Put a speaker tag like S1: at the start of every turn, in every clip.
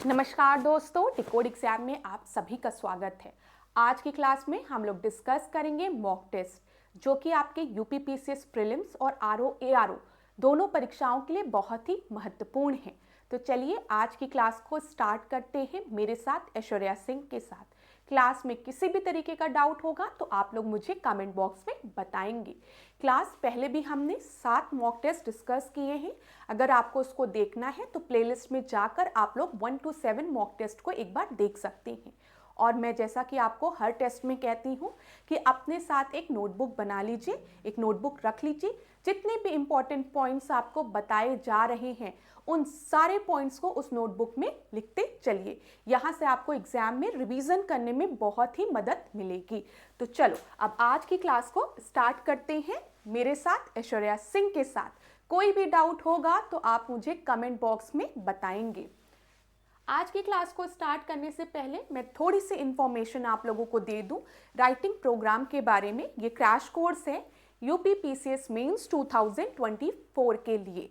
S1: नमस्कार दोस्तों, decode exam में आप सभी का स्वागत है। आज की क्लास में हम लोग डिस्कस करेंगे मॉक टेस्ट, जो कि आपके यूपीपीसीएस प्रीलिम्स और आरओ एआरओ दोनों परीक्षाओं के लिए बहुत ही महत्वपूर्ण है। तो चलिए आज की क्लास को स्टार्ट करते हैं मेरे साथ ऐश्वर्या सिंह के साथ। क्लास में किसी भी तरीके का डाउट होगा तो आप लोग मुझे कमेंट बॉक्स में बताएंगे। क्लास पहले भी हमने 7 मॉक टेस्ट डिस्कस किए हैं। अगर आपको उसको देखना है तो प्लेलिस्ट में जाकर आप लोग 1 to 7 मॉक टेस्ट को एक बार देख सकते हैं। और मैं जैसा कि आपको हर टेस्ट में कहती हूँ कि अपने साथ एक नोटबुक बना लीजिए, एक नोटबुक रख लीजिए। जितने भी इम्पॉर्टेंट पॉइंट्स आपको बताए जा रहे हैं उन सारे पॉइंट्स को उस नोटबुक में लिखते चलिए। यहाँ से आपको एग्जाम में रिवीजन करने में बहुत ही मदद मिलेगी। तो चलो अब आज की क्लास को स्टार्ट करते हैं मेरे साथ ऐश्वर्या सिंह के साथ। कोई भी डाउट होगा तो आप मुझे कमेंट बॉक्स में बताएंगे। आज की क्लास को स्टार्ट करने से पहले मैं थोड़ी सी इंफॉर्मेशन आप लोगों को दे दूं राइटिंग प्रोग्राम के बारे में। ये क्रैश कोर्स है यूपीपीसीएस मेंस 2024 के लिए।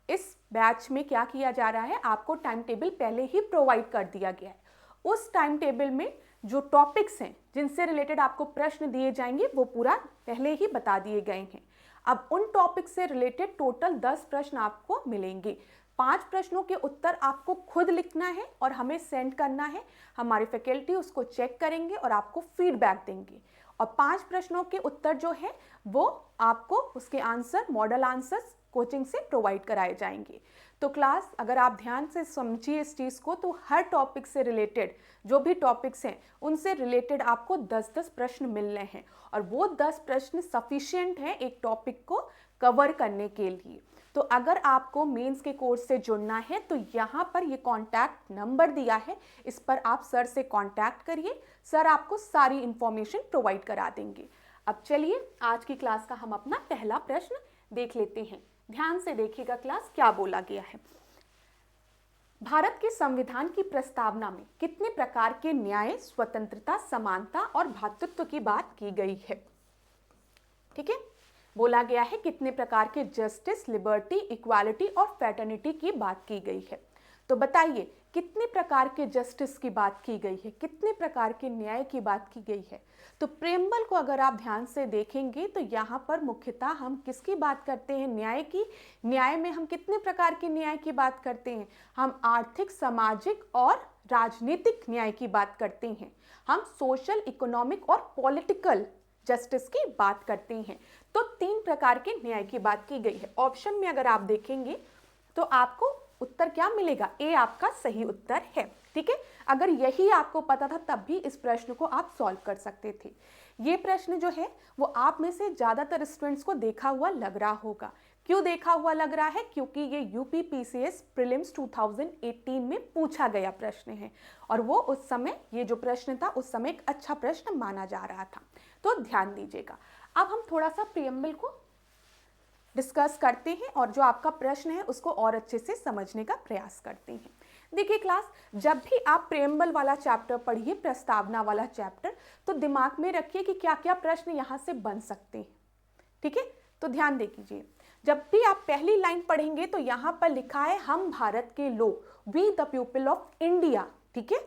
S1: इस बैच में क्या किया जा रहा है, आपको टाइम टेबल पहले ही प्रोवाइड कर दिया गया है। उस टाइम टेबल में जो टॉपिक्स हैं जिनसे रिलेटेड आपको प्रश्न दिए जाएंगे वो पूरा पहले ही बता दिए गए हैं। अब उन टॉपिक से रिलेटेड टोटल 10 प्रश्न आपको मिलेंगे। 5 प्रश्नों के उत्तर आपको खुद लिखना है और हमें सेंड करना है। हमारी फैकल्टी उसको चेक करेंगे और आपको फीडबैक देंगे। और 5 प्रश्नों के उत्तर जो है वो आपको उसके आंसर मॉडल आंसर्स कोचिंग से प्रोवाइड कराए जाएंगे। तो क्लास अगर आप ध्यान से समझिए इस चीज़ को, तो हर टॉपिक से रिलेटेड जो भी टॉपिक्स हैं उनसे रिलेटेड आपको 10-10 प्रश्न मिल रहे हैं और वो 10 प्रश्न सफिशिएंट हैं एक टॉपिक को कवर करने के लिए। तो अगर आपको मेंस के कोर्स से जुड़ना है तो यहाँ पर ये कॉन्टैक्ट नंबर दिया है, इस पर आप सर से कॉन्टैक्ट करिए। सर आपको सारी इंफॉर्मेशन प्रोवाइड करा देंगे। अब चलिए आज की क्लास का हम अपना पहला प्रश्न देख लेते हैं। ध्यान से देखिएगा क्लास क्या बोला गया है। भारत के संविधान की प्रस्तावना में कितने प्रकार के न्याय, स्वतंत्रता, समानता और भ्रातृत्व की बात की गई है? ठीक है, बोला गया है कितने प्रकार के जस्टिस, लिबर्टी, इक्वालिटी और फ्रेटर्निटी की बात की गई है। तो बताइए कितने प्रकार के जस्टिस की बात की गई है, कितने प्रकार के न्याय की बात की गई है। तो प्रेम्बल को अगर आप ध्यान से देखेंगे तो यहाँ पर मुख्यतः हम किसकी बात करते हैं? न्याय की। न्याय में हम कितने प्रकार के न्याय की बात करते हैं? हम आर्थिक, सामाजिक और राजनीतिक न्याय की बात करते हैं। हम सोशल, इकोनॉमिक और पॉलिटिकल जस्टिस की बात करते हैं। तो 3 प्रकार के न्याय की बात की गई है। ऑप्शन में अगर आप देखेंगे तो आपको उत्तर क्या मिलेगा? ए आपका सही उत्तर है। ठीक है, अगर यही आपको पता था तब भी इस प्रश्न को आप सॉल्व कर सकते थे। ये प्रश्न जो है वो आप में से ज्यादातर स्टूडेंट्स को देखा हुआ लग रहा होगा। क्यों देखा हुआ लग रहा है? क्योंकि ये यूपीपीसीएस प्रीलिम्स 2018 में पूछा गया प्रश्न है और वो उस समय ये जो प्रश्न था उस समय एक अच्छा प्रश्न माना जा रहा था। तो ध्यान दीजिएगा। अब हम थोड़ा सा प्रीएम्बल को डिस्कस करते हैं और जो आपका प्रश्न है उसको और अच्छे से समझने का प्रयास करते हैं। देखिए क्लास, जब भी आप प्रीएम्बल वाला चैप्टर पढ़िए, प्रस्तावना वाला चैप्टर, तो दिमाग में रखिए कि क्या क्या प्रश्न यहाँ से बन सकते हैं। ठीक है, तो ध्यान दे कीजिए। जब भी आप पहली लाइन पढ़ेंगे तो यहाँ पर लिखा है हम भारत के लोग, we the people of India. ठीक है,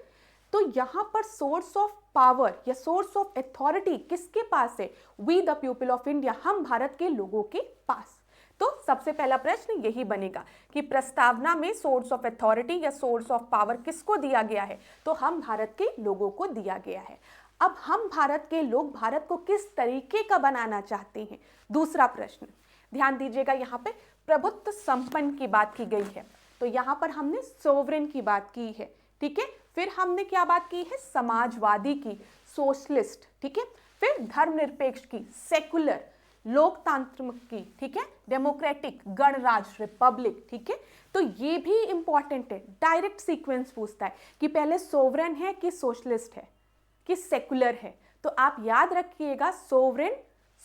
S1: तो यहाँ पर सोर्स ऑफ पावर या सोर्स ऑफ अथॉरिटी किसके पास है? We the people of India, हम भारत के लोगों के पास। तो सबसे पहला प्रश्न यही बनेगा कि प्रस्तावना में सोर्स ऑफ अथॉरिटी या सोर्स ऑफ पावर किसको दिया गया है? तो हम भारत के लोगों को दिया गया है। अब हम भारत के लोग भारत को किस तरीके का बनाना चाहते हैं? दूसरा प्रश्न ध्यान दीजिएगा, यहाँ पे प्रभुत्व संपन्न की बात की गई है। तो यहाँ पर हमने सोवरेन की बात की है। ठीक है, फिर हमने क्या बात की है? समाजवादी की, सोशलिस्ट। ठीक है, फिर धर्मनिरपेक्ष की, सेकुलर, लोकतांत्रिक की, ठीक है, डेमोक्रेटिक, गणराज्य, रिपब्लिक। ठीक है, तो ये भी इंपॉर्टेंट है। डायरेक्ट सीक्वेंस पूछता है कि पहले सोवरेन है कि सोशलिस्ट है कि सेकुलर है। तो आप याद रखिएगा sovereign,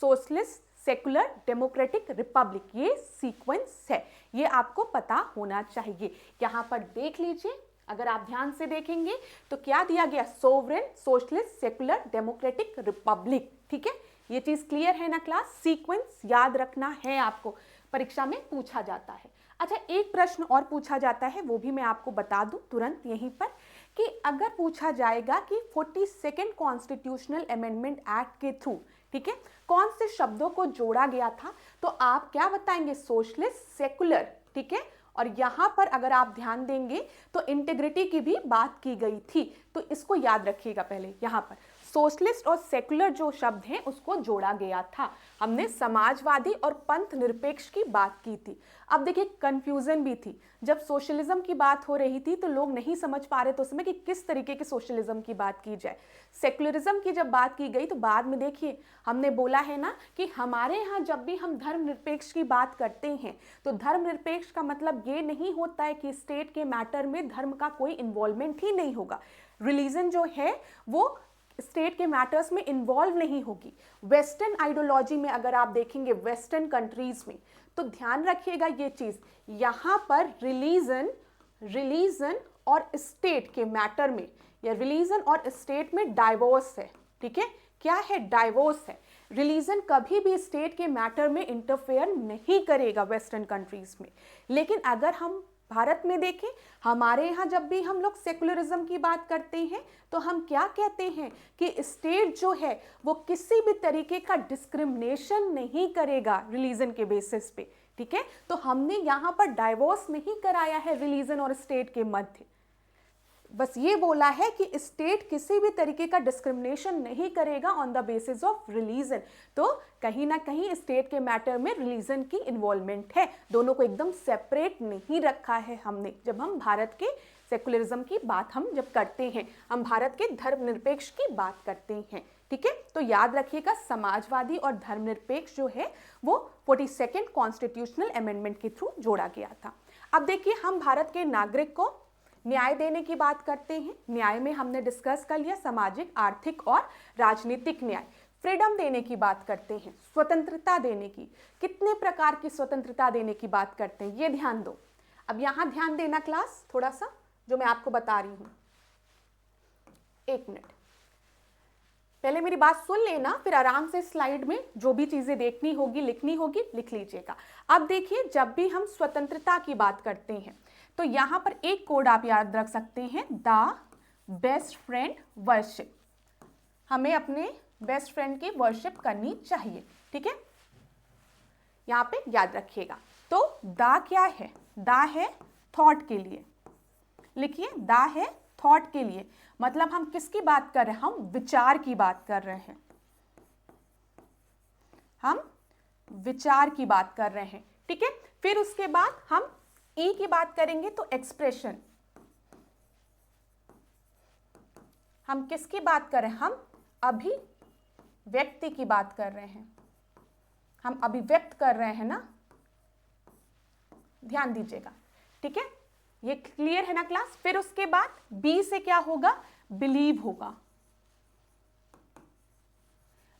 S1: socialist, secular, democratic, Republic, ये सीक्वेंस है, ये आपको पता होना चाहिए। यहाँ पर देख लीजिए, अगर आप ध्यान से देखेंगे तो क्या दिया गया? Sovereign, socialist, secular, democratic, Republic. ठीक है, ये चीज क्लियर है ना क्लास? सीक्वेंस याद रखना है आपको, परीक्षा में पूछा जाता है। अच्छा, एक प्रश्न और पूछा जाता है, वो भी मैं आपको बता दूं तुरंत यहीं पर, कि अगर पूछा जाएगा कि 42nd कॉन्स्टिट्यूशनल अमेंडमेंट एक्ट के थ्रू, ठीक है, कौन से शब्दों को जोड़ा गया था, तो आप क्या बताएंगे? सोशलिस्ट, सेकुलर, ठीक है। और यहां पर अगर आप ध्यान देंगे तो इंटीग्रिटी की भी बात की गई थी, तो इसको याद रखिएगा। पहले यहां पर सोशलिस्ट और सेकुलर जो शब्द हैं उसको जोड़ा गया था। हमने समाजवादी और पंथ निरपेक्ष की बात की थी। अब देखिए, कंफ्यूजन भी थी। जब सोशलिज्म की बात हो रही थी तो लोग नहीं समझ पा रहे थे उसमें कि किस तरीके के सोशलिज्म की बात की जाए। सेकुलरिज्म की जब बात की गई तो बाद में देखिए हमने बोला है ना कि हमारे यहाँ जब भी हम धर्मनिरपेक्ष की बात करते हैं तो धर्मनिरपेक्ष का मतलब ये नहीं होता है कि स्टेट के मैटर में धर्म का कोई इन्वॉल्वमेंट ही नहीं होगा। रिलीजन जो है वो स्टेट के मैटर्स में इन्वॉल्व नहीं होगी। वेस्टर्न आइडियोलॉजी में अगर आप देखेंगे वेस्टर्न कंट्रीज में, तो ध्यान रखिएगा ये चीज, यहां पर रिलीजन और स्टेट के मैटर में, या रिलीजन और स्टेट में डाइवोर्स है, ठीक है। क्या है? डाइवोर्स है। रिलीजन कभी भी स्टेट के मैटर में इंटरफेयर नहीं करेगा वेस्टर्न कंट्रीज में। लेकिन अगर हम भारत में देखें, हमारे यहाँ जब भी हम लोग सेकुलरिज्म की बात करते हैं तो हम क्या कहते हैं कि स्टेट जो है वो किसी भी तरीके का डिस्क्रिमिनेशन नहीं करेगा रिलीजन के बेसिस पे, ठीक है। तो हमने यहाँ पर डाइवोर्स नहीं कराया है रिलीजन और स्टेट के मध्य, बस ये बोला है कि स्टेट किसी भी तरीके का डिस्क्रिमिनेशन नहीं करेगा on the basis of religion. तो कहीं ना कहीं स्टेट के मैटर में रिलीजन की इन्वॉल्वमेंट है, दोनों को एकदम सेपरेट नहीं रखा है हमने। जब हम भारत के सेकुलरिज्म की बात हम जब करते हैं, हम भारत के धर्मनिरपेक्ष की बात करते हैं, ठीक है। तो याद रखिएगा, समाजवादी और धर्मनिरपेक्ष जो है वो 42nd कॉन्स्टिट्यूशनल अमेंडमेंट के थ्रू जोड़ा गया था। अब देखिए, हम भारत के नागरिक को न्याय देने की बात करते हैं। न्याय में हमने डिस्कस कर लिया सामाजिक, आर्थिक और राजनीतिक न्याय। फ्रीडम देने की बात करते हैं, स्वतंत्रता देने की। कितने प्रकार की स्वतंत्रता देने की बात करते हैं, ये ध्यान दो। अब यहां ध्यान देना क्लास, थोड़ा सा जो मैं आपको बता रही हूं। एक मिनट, पहले मेरी बात सुन लेना, फिर आराम से स्लाइड में जो भी चीजें देखनी होगी, लिखनी होगी, लिख लीजिएगा। अब देखिए, जब भी हम स्वतंत्रता की बात करते हैं तो यहां पर एक कोड आप याद रख सकते हैं, द बेस्ट फ्रेंड वर्शिप। हमें अपने बेस्ट फ्रेंड की वर्शिप करनी चाहिए, ठीक है। यहां पे याद रखिएगा। तो द क्या है? द है थॉट के लिए, लिखिए, द है थॉट के लिए। मतलब हम किसकी बात कर रहे हैं? हम विचार की बात कर रहे हैं, हम विचार की बात कर रहे हैं, ठीक है। फिर उसके बाद हम ई की बात करेंगे तो एक्सप्रेशन। हम किसकी बात कर रहे हैं? हम अभिव्यक्ति की बात कर रहे हैं, हम अभिव्यक्त कर रहे हैं ना, ध्यान दीजिएगा, ठीक है। ये क्लियर है ना क्लास? फिर उसके बाद बी से क्या होगा? बिलीव होगा,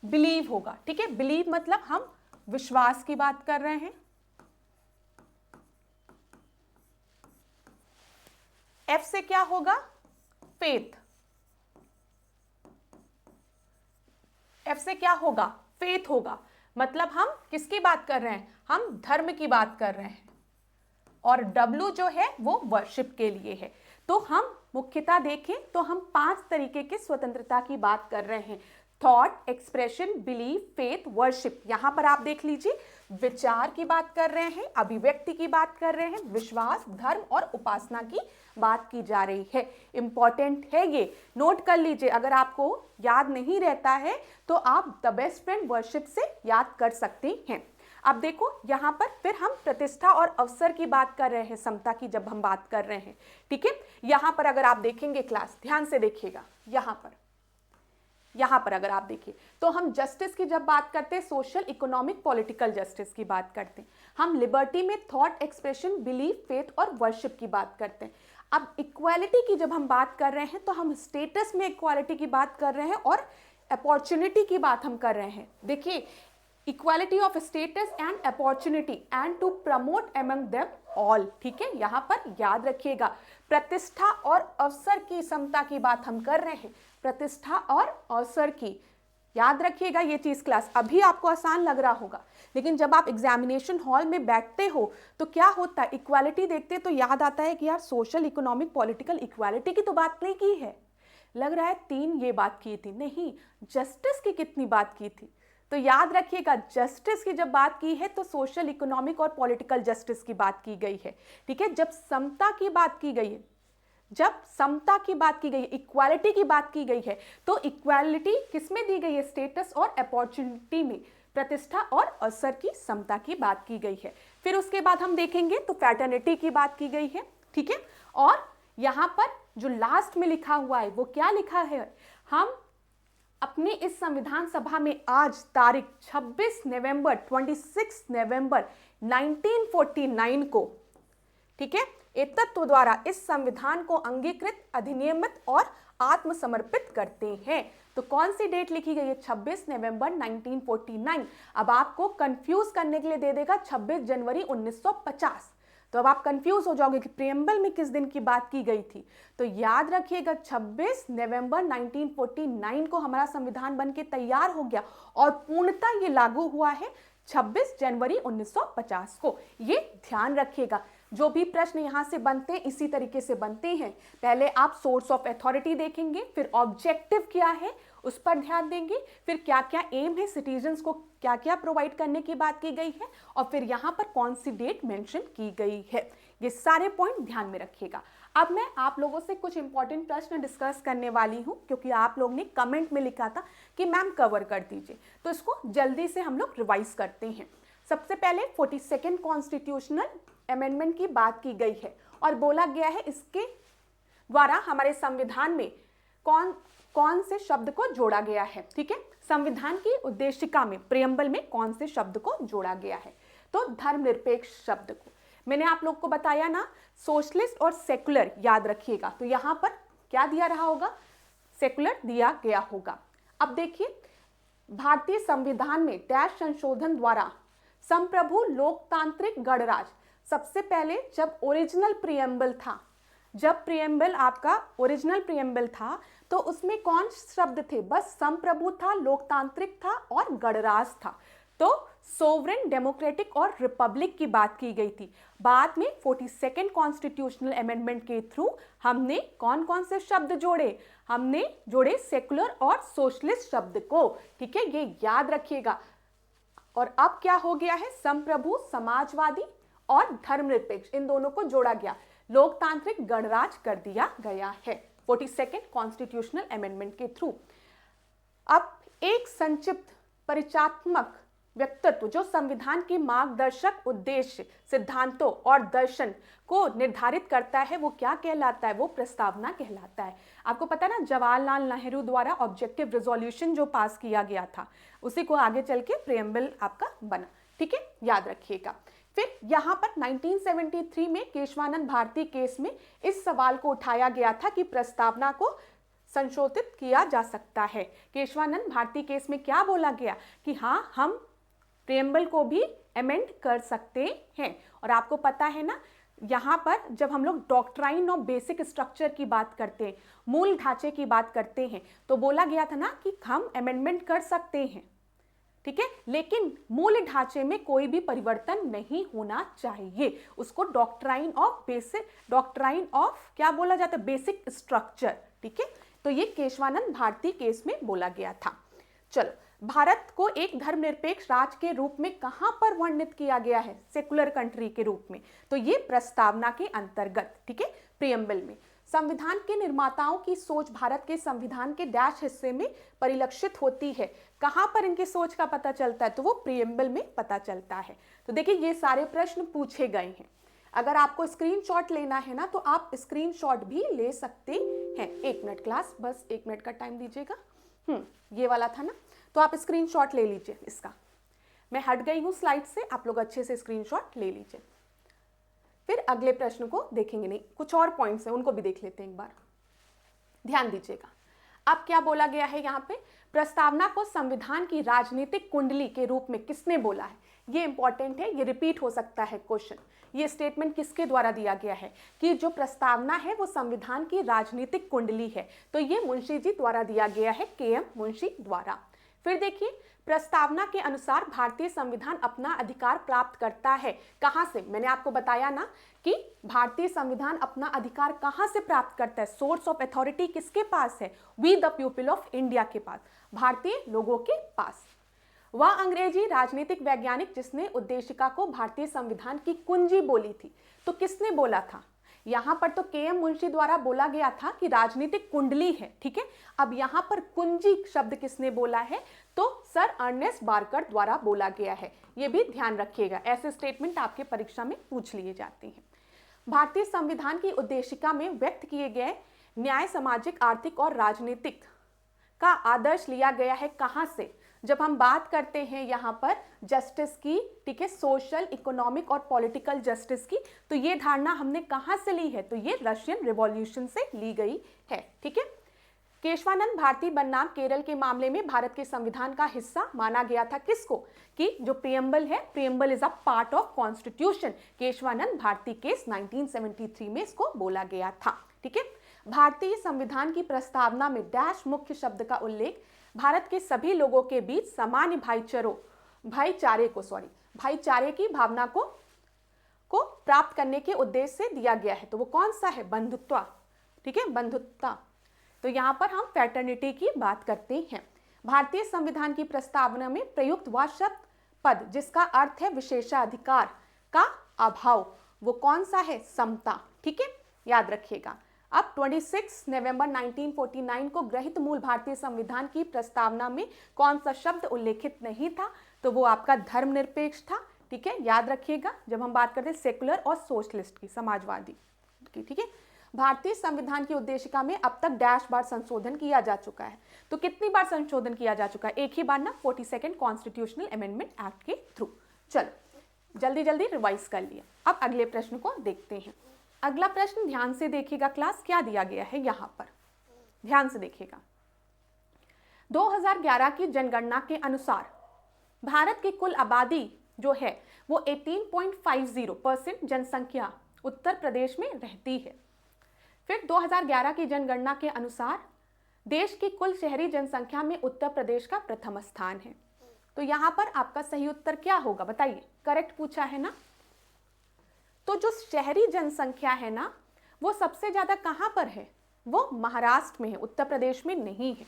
S1: बिलीव होगा, ठीक है। बिलीव मतलब हम विश्वास की बात कर रहे हैं। एफ से क्या होगा? फेथ। एफ से क्या होगा? फेथ होगा। मतलब हम किसकी बात कर रहे हैं? हम धर्म की बात कर रहे हैं। और डब्ल्यू जो है वो वर्शिप के लिए है। तो हम मुख्यतः देखें तो हम 5 तरीके की स्वतंत्रता की बात कर रहे हैं, thought, expression, believe, faith, worship. यहां पर आप देख लीजिए, विचार की बात कर रहे हैं, अभिव्यक्ति की बात कर रहे हैं, विश्वास, धर्म और उपासना की बात की जा रही है। इंपॉर्टेंट है, ये नोट कर लीजिए। अगर आपको याद नहीं रहता है तो आप द बेस्ट फ्रेंड वर्शिप से याद कर सकते हैं। अब देखो, यहाँ पर फिर हम प्रतिष्ठा और अवसर की बात कर रहे हैं, समता की जब हम बात कर रहे हैं, ठीक है। यहाँ पर अगर आप देखेंगे क्लास, ध्यान से देखिएगा, यहाँ पर अगर आप देखिए तो हम जस्टिस की जब बात करते हैं, सोशल, इकोनॉमिक, पॉलिटिकल जस्टिस की बात करते हैं। हम लिबर्टी में थॉट, एक्सप्रेशन, बिलीफ, फेथ और वर्शिप की बात करते हैं। अब इक्वालिटी की जब हम बात कर रहे हैं तो हम स्टेटस में इक्वालिटी की बात कर रहे हैं और अपॉर्चुनिटी की बात हम कर रहे हैं। देखिए, equality of status and opportunity and to promote among them all, ठीक है। यहाँ पर याद रखिएगा, प्रतिष्ठा और अवसर की समता की बात हम कर रहे हैं, प्रतिष्ठा और अवसर की, याद रखिएगा ये चीज़ क्लास। अभी आपको आसान लग रहा होगा, लेकिन जब आप एग्जामिनेशन हॉल में बैठते हो तो क्या होता है, इक्वालिटी देखते तो याद आता है कि यार सोशल, इकोनॉमिक, पॉलिटिकल इक्वालिटी की तो बात नहीं की है। लग रहा है 3 ये बात की थी, नहीं, जस्टिस की कितनी बात की थी। तो याद रखिएगा जस्टिस की जब बात की है तो सोशल, इकोनॉमिक और पॉलिटिकल जस्टिस की बात की गई है। ठीक है, जब समता की बात की गई है, जब समता की बात की गई है, इक्वालिटी की बात की गई है, तो इक्वालिटी किसमें दी गई है, स्टेटस और अपॉर्चुनिटी में, प्रतिष्ठा और अवसर की समता की बात की गई है। फिर उसके बाद हम देखेंगे तो फ्रैटर्निटी की बात की गई है। ठीक है, और यहां पर जो लास्ट में लिखा हुआ है वो क्या लिखा है, हम अपने इस संविधान सभा में आज तारीख 26 नवंबर 1949 को, ठीक है, एक तत्व द्वारा इस संविधान को अंगीकृत, अधिनियमित और आत्मसमर्पित करते हैं। तो कौन सी डेट लिखी गई है, 26 नवंबर 1949। अब आपको कंफ्यूज करने के लिए दे देगा 26 जनवरी 1950। तो अब आप कंफ्यूज हो जाओगे कि प्रियम्बल में किस दिन की बात की गई थी। तो याद रखिएगा 26 नवंबर 1949 को हमारा संविधान बनके तैयार हो गया और पूर्णतः ये लागू हुआ है 26 जनवरी 1950 को। ये ध्यान रखिएगा। जो भी प्रश्न यहाँ से बनते हैं इसी तरीके से बनते हैं। पहले आप सोर्स ऑफ अथॉरिटी देखेंगे, फिर ऑब्जेक्टिव क्या है उस पर ध्यान देंगे, फिर क्या क्या एम है, सिटीजन्स को क्या क्या प्रोवाइड करने की बात की गई है, और फिर यहाँ पर कौन सी डेट मेंशन की गई है। ये सारे पॉइंट ध्यान में रखिएगा। अब मैं आप लोगों से कुछ इंपॉर्टेंट प्रश्न डिस्कस करने वाली हूँ, क्योंकि आप लोग ने कमेंट में लिखा था कि मैम कवर कर दीजिए, तो इसको जल्दी से हम लोग रिवाइज करते हैं। सबसे पहले 42nd कॉन्स्टिट्यूशनल अमेंडमेंट की बात की गई है और बोला गया है इसके द्वारा हमारे संविधान में कौन से शब्द को जोड़ा गया है। ठीक है, संविधान की उद्देशिका में, प्रियम्बल में कौन से शब्द को जोड़ा गया है, तो धर्मनिरपेक्ष शब्द को। मैंने आप लोग को बताया ना, सोशलिस्ट और सेकुलर याद रखिएगा। तो यहां पर क्या दिया रहा होगा, सेकुलर दिया गया होगा। अब देखिए, भारतीय संविधान में डैश संशोधन द्वारा संप्रभु लोकतांत्रिक गणराज्य, सबसे पहले जब ओरिजिनल प्रियम्बल था, जब प्रियम्बल आपका ओरिजिनल प्रियम्बल था तो उसमें कौन शब्द थे, बस संप्रभु था, लोकतांत्रिक था और गणराज्य था। तो सोवरेन, डेमोक्रेटिक और रिपब्लिक की बात की गई थी। बाद में 42nd कॉन्स्टिट्यूशनल अमेंडमेंट के थ्रू हमने कौन कौन से शब्द जोड़े, हमने जोड़े सेकुलर और सोशलिस्ट शब्द को। ठीक है, ये याद रखिएगा। और अब क्या हो गया है, संप्रभु, समाजवादी और धर्मनिरपेक्ष, इन दोनों को जोड़ा गया, लोकतांत्रिक गणराज्य कर दिया गया है 42nd कॉन्स्टिट्यूशनल अमेंडमेंट के थ्रू। अब एक संक्षिप्त परिचयात्मक व्यक्तित्व जो संविधान की मार्गदर्शक उद्देश्य, सिद्धांतों और दर्शन को निर्धारित करता है, वो क्या कहलाता है, वो प्रस्तावना कहलाता है। आपको पता है ना, जवाहरलाल नेहरू द्वारा ऑब्जेक्टिव रेजोल्यूशन जो पास किया गया था, उसी को आगे चल के प्रियम्बल आपका बना। ठीक है, याद रखिएगा। फिर यहाँ पर 1973 में केशवानंद भारती केस में इस सवाल को उठाया गया था कि प्रस्तावना को संशोधित किया जा सकता है। केशवानंद भारती केस में क्या बोला गया कि हाँ, हम प्रियम्बल को भी अमेंड कर सकते हैं। और आपको पता है ना, यहाँ पर जब हम लोग डॉक्ट्राइन ऑफ बेसिक स्ट्रक्चर की बात करते हैं, मूल ढांचे की बात करते हैं, तो बोला गया था ना कि हम अमेंडमेंट कर सकते हैं। ठीक है, लेकिन मूल ढांचे में कोई भी परिवर्तन नहीं होना चाहिए। उसको डॉक्ट्राइन ऑफ क्या बोला जाता है, बेसिक स्ट्रक्चर। ठीक है, तो ये केशवानंद भारती केस में बोला गया था। चलो, भारत को एक धर्मनिरपेक्ष राज्य के रूप में कहां पर वर्णित किया गया है, सेकुलर कंट्री के रूप में, तो ये प्रस्तावना के अंतर्गत। ठीक है, प्रियम्बल में। संविधान के निर्माताओं की सोच भारत के संविधान के डैश हिस्से में परिलक्षित होती है। कहां पर इनकी सोच का पता चलता है, तो वो प्रियम्बल में पता चलता है। तो देखिए, ये सारे प्रश्न पूछे गए हैं। अगर आपको स्क्रीनशॉट लेना है ना, तो आप स्क्रीनशॉट भी ले सकते हैं। 1 मिनट क्लास, बस 1 मिनट का टाइम दीजिएगा। ये वाला था ना, तो आप स्क्रीनशॉट ले लीजिए इसका। मैं हट गई हूँ स्लाइड से, आप लोग अच्छे से स्क्रीनशॉट ले लीजिए। फिर अगले प्रश्न को देखेंगे, नहीं कुछ और पॉइंट्स हैं उनको भी देख लेते हैं एक बार, ध्यान दीजिएगा। अब क्या बोला गया है यहाँ पे, प्रस्तावना को संविधान की राजनीतिक कुंडली के रूप में किसने बोला है। ये इंपॉर्टेंट है, ये रिपीट हो सकता है क्वेश्चन। ये स्टेटमेंट किसके द्वारा दिया गया है कि जो प्रस्तावना है वो संविधान की राजनीतिक कुंडली है, तो ये मुंशी जी द्वारा दिया गया है, KM मुंशी द्वारा। फिर देखिए, प्रस्तावना के अनुसार भारतीय संविधान अपना अधिकार प्राप्त करता है कहां से? मैंने आपको बताया ना कि भारतीय संविधान अपना अधिकार कहां से प्राप्त करता है? सोर्स ऑफ अथॉरिटी किसके पास है? We the people of India के पास, भारतीय लोगों के पास। वह अंग्रेजी राजनीतिक वैज्ञानिक जिसने उद्देशिका को भारतीय संविधान की कुंजी बोली थी, तो किसने बोला था? यहां पर तो के एम मुंशी द्वारा बोला गया था कि राजनीतिक कुंडली है, ठीक है। अब यहां पर कुंजी शब्द किसने बोला है? तो सर अर्नेस्ट बारकर द्वारा बोला गया है। यह भी ध्यान रखिएगा, ऐसे स्टेटमेंट आपके परीक्षा में पूछ लिए जाते हैं। भारतीय संविधान की उद्देशिका में व्यक्त किए गए न्याय, सामाजिक, आर्थिक और राजनीतिक का आदर्श लिया गया है कहां से? जब हम बात करते हैं यहाँ पर जस्टिस की, ठीक है, सोशल, इकोनॉमिक और पॉलिटिकल जस्टिस की, तो ये धारणा हमने कहाँ से ली है? तो ये रशियन रिवॉल्यूशन से ली गई है, ठीक है। केशवानंद भारती बनाम केरल के मामले में भारत के संविधान का हिस्सा माना गया था किसको? कि जो प्रियम्बल है, preamble is a part of constitution. Keshavananda Bharati case 1973 में इसको बोला गया था, ठीक है। भारतीय संविधान की प्रस्तावना में डैश मुख्य शब्द का उल्लेख भारत के सभी लोगों के बीच सामान्य भाईचारे की भावना को प्राप्त करने के उद्देश्य से दिया गया है। तो वो कौन सा है? बंधुत्व, ठीक है, बंधुत्व। तो यहाँ पर हम फ्रेटर्निटी की बात करते हैं। भारतीय संविधान की प्रस्तावना में प्रयुक्त वह शब्द पद जिसका अर्थ है विशेषाधिकार का अभाव, वो कौन सा है? समता, ठीक है, याद रखिएगा। अब 26 नवंबर 1949 को गृहीत मूल भारतीय संविधान की प्रस्तावना में कौन सा शब्द उल्लेखित नहीं था? तो वो आपका धर्मनिरपेक्ष था, ठीक है, याद रखिएगा। जब हम बात करते हैं सेकुलर और सोशलिस्ट की, समाजवादी की, ठीक है। भारतीय संविधान की उद्देशिका में अब तक डैश बार संशोधन किया जा चुका है। तो कितनी बार संशोधन किया जा चुका है? एक ही बार ना, 42 कॉन्स्टिट्यूशनल अमेंडमेंट एक्ट के थ्रू। चलो जल्दी जल्दी रिवाइज कर लिया। अब अगले प्रश्न को देखते हैं। अगला प्रश्न ध्यान से देखिएगा क्लास, क्या दिया गया है यहाँ पर, ध्यान से देखिएगा। 2011 की जनगणना के अनुसार भारत की कुल आबादी जो है वो 18.50% जनसंख्या उत्तर प्रदेश में रहती है। फिर 2011 की जनगणना के अनुसार देश की कुल शहरी जनसंख्या में उत्तर प्रदेश का प्रथम स्थान है। तो यहाँ पर आपका सही उत्तर क्या होगा बताइए? करेक्ट पूछा है ना। तो जो शहरी जनसंख्या है ना, वो सबसे ज्यादा कहां पर है? वो महाराष्ट्र में है, उत्तर प्रदेश में नहीं है।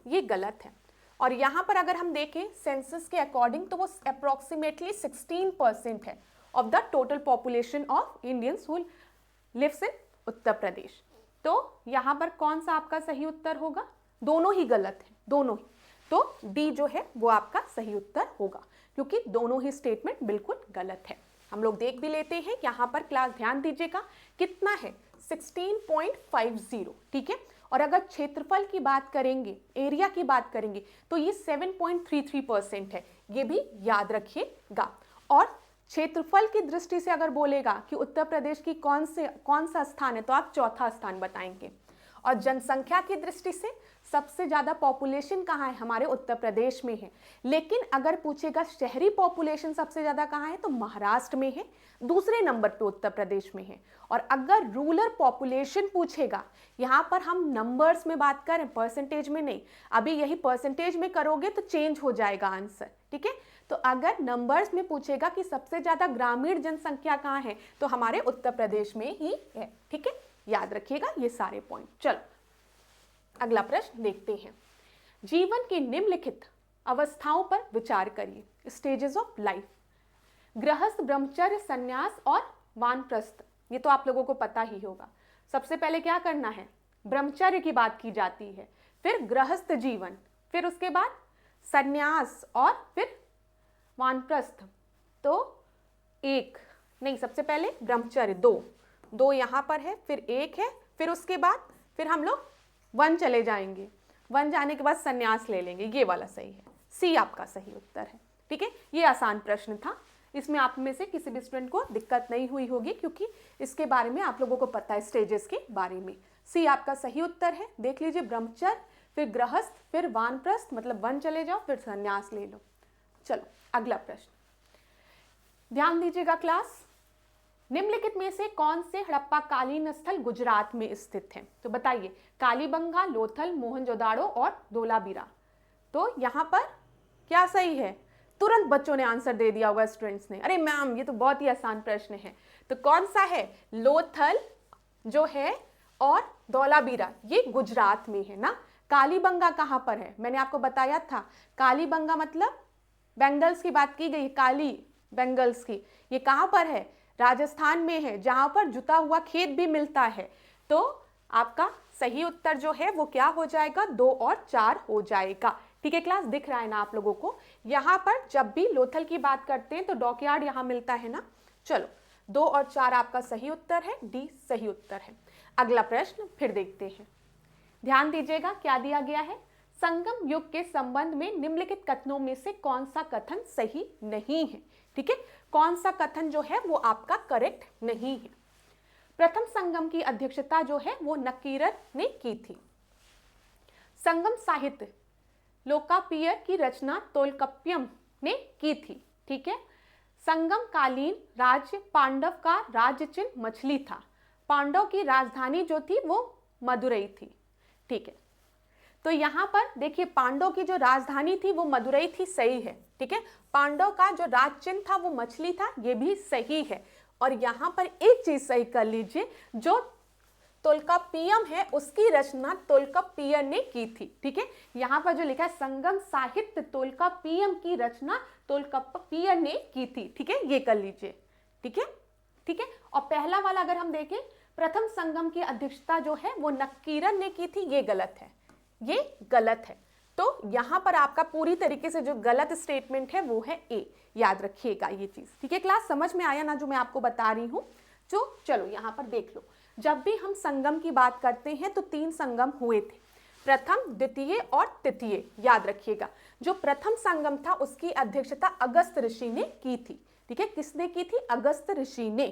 S1: ये गलत है। और यहां पर अगर हम देखें सेंसस के अकॉर्डिंग तो वो अप्रोक्सीमेटली 16% है of the total population of Indians who lives in Uttar Pradesh. तो यहां पर कौन सा आपका सही उत्तर होगा? दोनों ही गलत है, दोनों ही। तो डी जो है वो आपका सही उत्तर होगा, क्योंकि दोनों ही स्टेटमेंट बिल्कुल गलत है। हम लोग देख भी लेते हैं यहाँ पर, क्लास ध्यान दीजिएगा, कितना है? 16.50, ठीक है। और अगर क्षेत्रफल की बात करेंगे, एरिया की बात करेंगे, तो ये 7.33% है, ये भी याद रखिएगा। और क्षेत्रफल की दृष्टि से अगर बोलेगा कि उत्तर प्रदेश की कौन सा स्थान है, तो आप चौथा स्थान बताएंगे। और जनसंख्या की दृष्टि से सबसे ज्यादा पॉपुलेशन कहाँ है? हमारे उत्तर प्रदेश में है। लेकिन अगर पूछेगा शहरी पॉपुलेशन सबसे ज्यादा कहाँ है, तो महाराष्ट्र में है, दूसरे नंबर पे उत्तर प्रदेश में है। और अगर रूरल पॉपुलेशन पूछेगा, यहाँ पर हम नंबर्स में बात करें, परसेंटेज में नहीं। अभी यही परसेंटेज में करोगे तो चेंज हो जाएगा आंसर, ठीक है। तो अगर नंबर्स में पूछेगा कि सबसे ज्यादा ग्रामीण जनसंख्या कहाँ है, तो हमारे उत्तर प्रदेश में ही है, ठीक है, याद रखिएगा ये सारे पॉइंट। चलो अगला प्रश्न देखते हैं। जीवन की निम्नलिखित अवस्थाओं पर विचार करिए। स्टेजेस ऑफ लाइफ, गृहस्थ, ब्रह्मचर्य, संन्यास और वानप्रस्थ, ये तो आप लोगों को पता ही होगा। सबसे पहले क्या करना है? ब्रह्मचर्य की बात की जाती है, फिर गृहस्थ जीवन, फिर उसके बाद संन्यास और फिर वानप्रस्थ। तो एक नहीं, सबसे पहले ब्रह्मचर्य, दो यहाँ पर है, फिर एक है, फिर उसके बाद फिर हम लोग वन चले जाएंगे, वन जाने के बाद संन्यास ले लेंगे। ये वाला सही है, सी आपका सही उत्तर है, ठीक है। ये आसान प्रश्न था, इसमें आप में से किसी भी स्टूडेंट को दिक्कत नहीं हुई होगी, क्योंकि इसके बारे में आप लोगों को पता है, स्टेजेस के बारे में। सी आपका सही उत्तर है। देख लीजिए, ब्रह्मचर्य, फिर गृहस्थ, फिर वानप्रस्थ, मतलब वन चले जाओ, फिर संन्यास ले लो। चलो अगला प्रश्न ध्यान दीजिएगा क्लास। निम्नलिखित में से कौन से हड़प्पा कालीन स्थल गुजरात में स्थित है? तो बताइए, कालीबंगा, लोथल, मोहनजोदाड़ो और धोलावीरा। तो यहाँ पर क्या सही है? तुरंत बच्चों ने आंसर दे दिया होगा स्टूडेंट्स ने, अरे मैम ये तो बहुत ही आसान प्रश्न है। तो कौन सा है? लोथल जो है और धौलावीरा ये गुजरात में है ना। कालीबंगा कहाँ पर है? मैंने आपको बताया था, कालीबंगा मतलब बेंगल्स की बात की गई, काली बेंगल्स की, ये कहाँ पर है? राजस्थान में है, जहाँ पर जुता हुआ खेत भी मिलता है। तो आपका सही उत्तर जो है वो क्या हो जाएगा? 2 और 4 हो जाएगा। ठीक है क्लास, दिख रहा है ना आप लोगों को? यहाँ पर जब भी लोथल की बात करते हैं तो डॉकयार्ड यहाँ मिलता है ना। चलो 2 और 4 आपका सही उत्तर है, डी सही उत्तर है। अगला प्रश्न फिर देखते हैं, ध्यान दीजिएगा क्या दिया गया है। संगम युग के संबंध में निम्नलिखित कथनों में से कौन सा कथन सही नहीं है? ठीक है, कौन सा कथन जो है वो आपका करेक्ट नहीं है। प्रथम संगम की अध्यक्षता जो है वो नकीरन ने की थी। संगम साहित्य लोकापियर की रचना तोलकप्पियम ने की थी। ठीक है, संगम कालीन राज्य पांडव का राज्य चिन्ह मछली था। पांडव की राजधानी जो थी वो मदुरई थी। ठीक है, तो यहाँ पर देखिए पांडव की जो राजधानी थी वो मदुरई थी, सही है। ठीक है, पांडव का जो राज चिन्ह था वो मछली था, ये भी सही है। और यहाँ पर एक चीज सही कर लीजिए, जो तोलकाप्पियम है उसकी रचना तोलकाप्पियर ने की थी। ठीक है, यहाँ पर जो लिखा है संगम साहित्य तोलकाप्पियम की रचना तोलकाप्पियर ने की थी। ठीक है, ये कर लीजिए। ठीक है, ठीक है। और पहला वाला अगर हम देखें, प्रथम संगम की अध्यक्षता जो है वो नकीरन ने की थी, ये गलत है, ये गलत है। तो यहाँ पर आपका पूरी तरीके से जो गलत स्टेटमेंट है वो है ए, याद रखिएगा ये चीज। ठीक है क्लास, समझ में आया ना जो मैं आपको बता रही हूँ? जो चलो यहाँ पर देख लो, जब भी हम संगम की बात करते हैं तो 3 संगम हुए थे, प्रथम द्वितीय और तृतीय, याद रखिएगा। जो प्रथम संगम था उसकी अध्यक्षता अगस्त ऋषि ने की थी। ठीक है, किसने की थी? अगस्त ऋषि ने।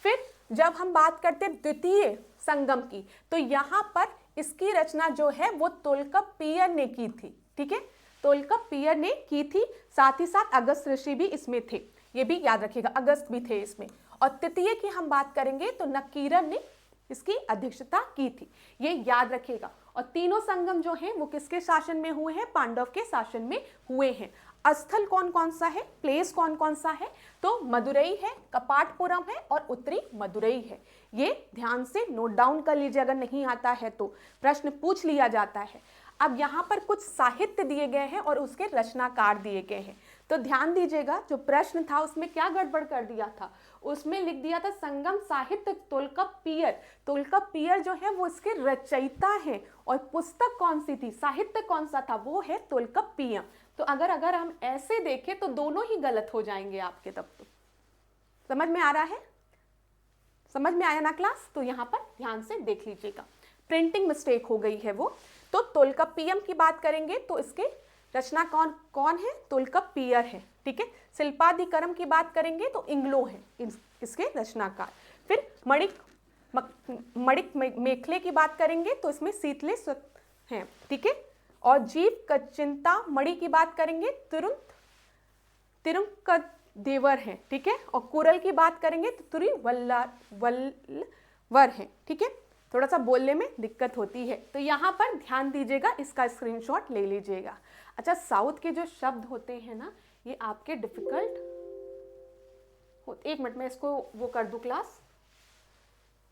S1: फिर जब हम बात करते हैं द्वितीय संगम की, तो यहाँ पर इसकी रचना जो है वो तोलकाप्पियर ने की थी। ठीक है, तोलकाप्पियर ने की थी, साथ ही साथ अगस्त ऋषि भी इसमें थे, ये भी याद रखिएगा, अगस्त भी थे इसमें। और तृतीय की हम बात करेंगे तो नकीरन ने इसकी अध्यक्षता की थी, ये याद रखिएगा। और तीनों संगम जो हैं वो किसके शासन में हुए हैं? पांडव के शासन में हुए हैं। स्थल कौन कौन सा है, प्लेस कौन कौन सा है? तो मदुरई है, कपाटपुरम है और उत्तरी मदुरई है। ये ध्यान से नोट डाउन कर लीजिए, अगर नहीं आता है तो प्रश्न पूछ लिया जाता है। अब यहाँ पर कुछ साहित्य दिए गए हैं और उसके रचनाकार दिए गए हैं, तो ध्यान दीजिएगा। जो प्रश्न था उसमें क्या गड़बड़ कर दिया था, उसमें लिख दिया था संगम साहित्य तोलकाप्पियर। तोलकाप्पियर जो है वो इसके रचयिता है, और पुस्तक कौन सी थी, साहित्य कौन सा था, वो है तोलकाप्पियम। तो अगर हम ऐसे देखें तो दोनों ही गलत हो जाएंगे आपके, तब तो समझ में आ रहा है? समझ में आया ना क्लास? तो यहाँ पर ध्यान से देख लीजिएगा, प्रिंटिंग मिस्टेक हो गई है वो। तो तोलकाप्पियम की बात करेंगे तो इसके रचना कौन कौन है? तोलकाप्पियर है। ठीक है, शिल्पाधिकरम की बात करेंगे तो इंग्लो है इसके रचनाकार। फिर मणिक मेखले की बात करेंगे तो इसमें शीतले हैं। ठीक है, और जीव कचिंता मणि की बात करेंगे तिरुंकदेवर हैं। ठीक है, और कुरल की बात करेंगे तो तुरिवल्लवर हैं। ठीक है, थोड़ा सा बोलने में दिक्कत होती है, तो यहाँ पर ध्यान दीजिएगा, इसका स्क्रीनशॉट ले लीजिएगा। अच्छा, साउथ के जो शब्द होते हैं ना, ये आपके डिफिकल्ट हो। एक मिनट में इसको वो कर दूं, क्लास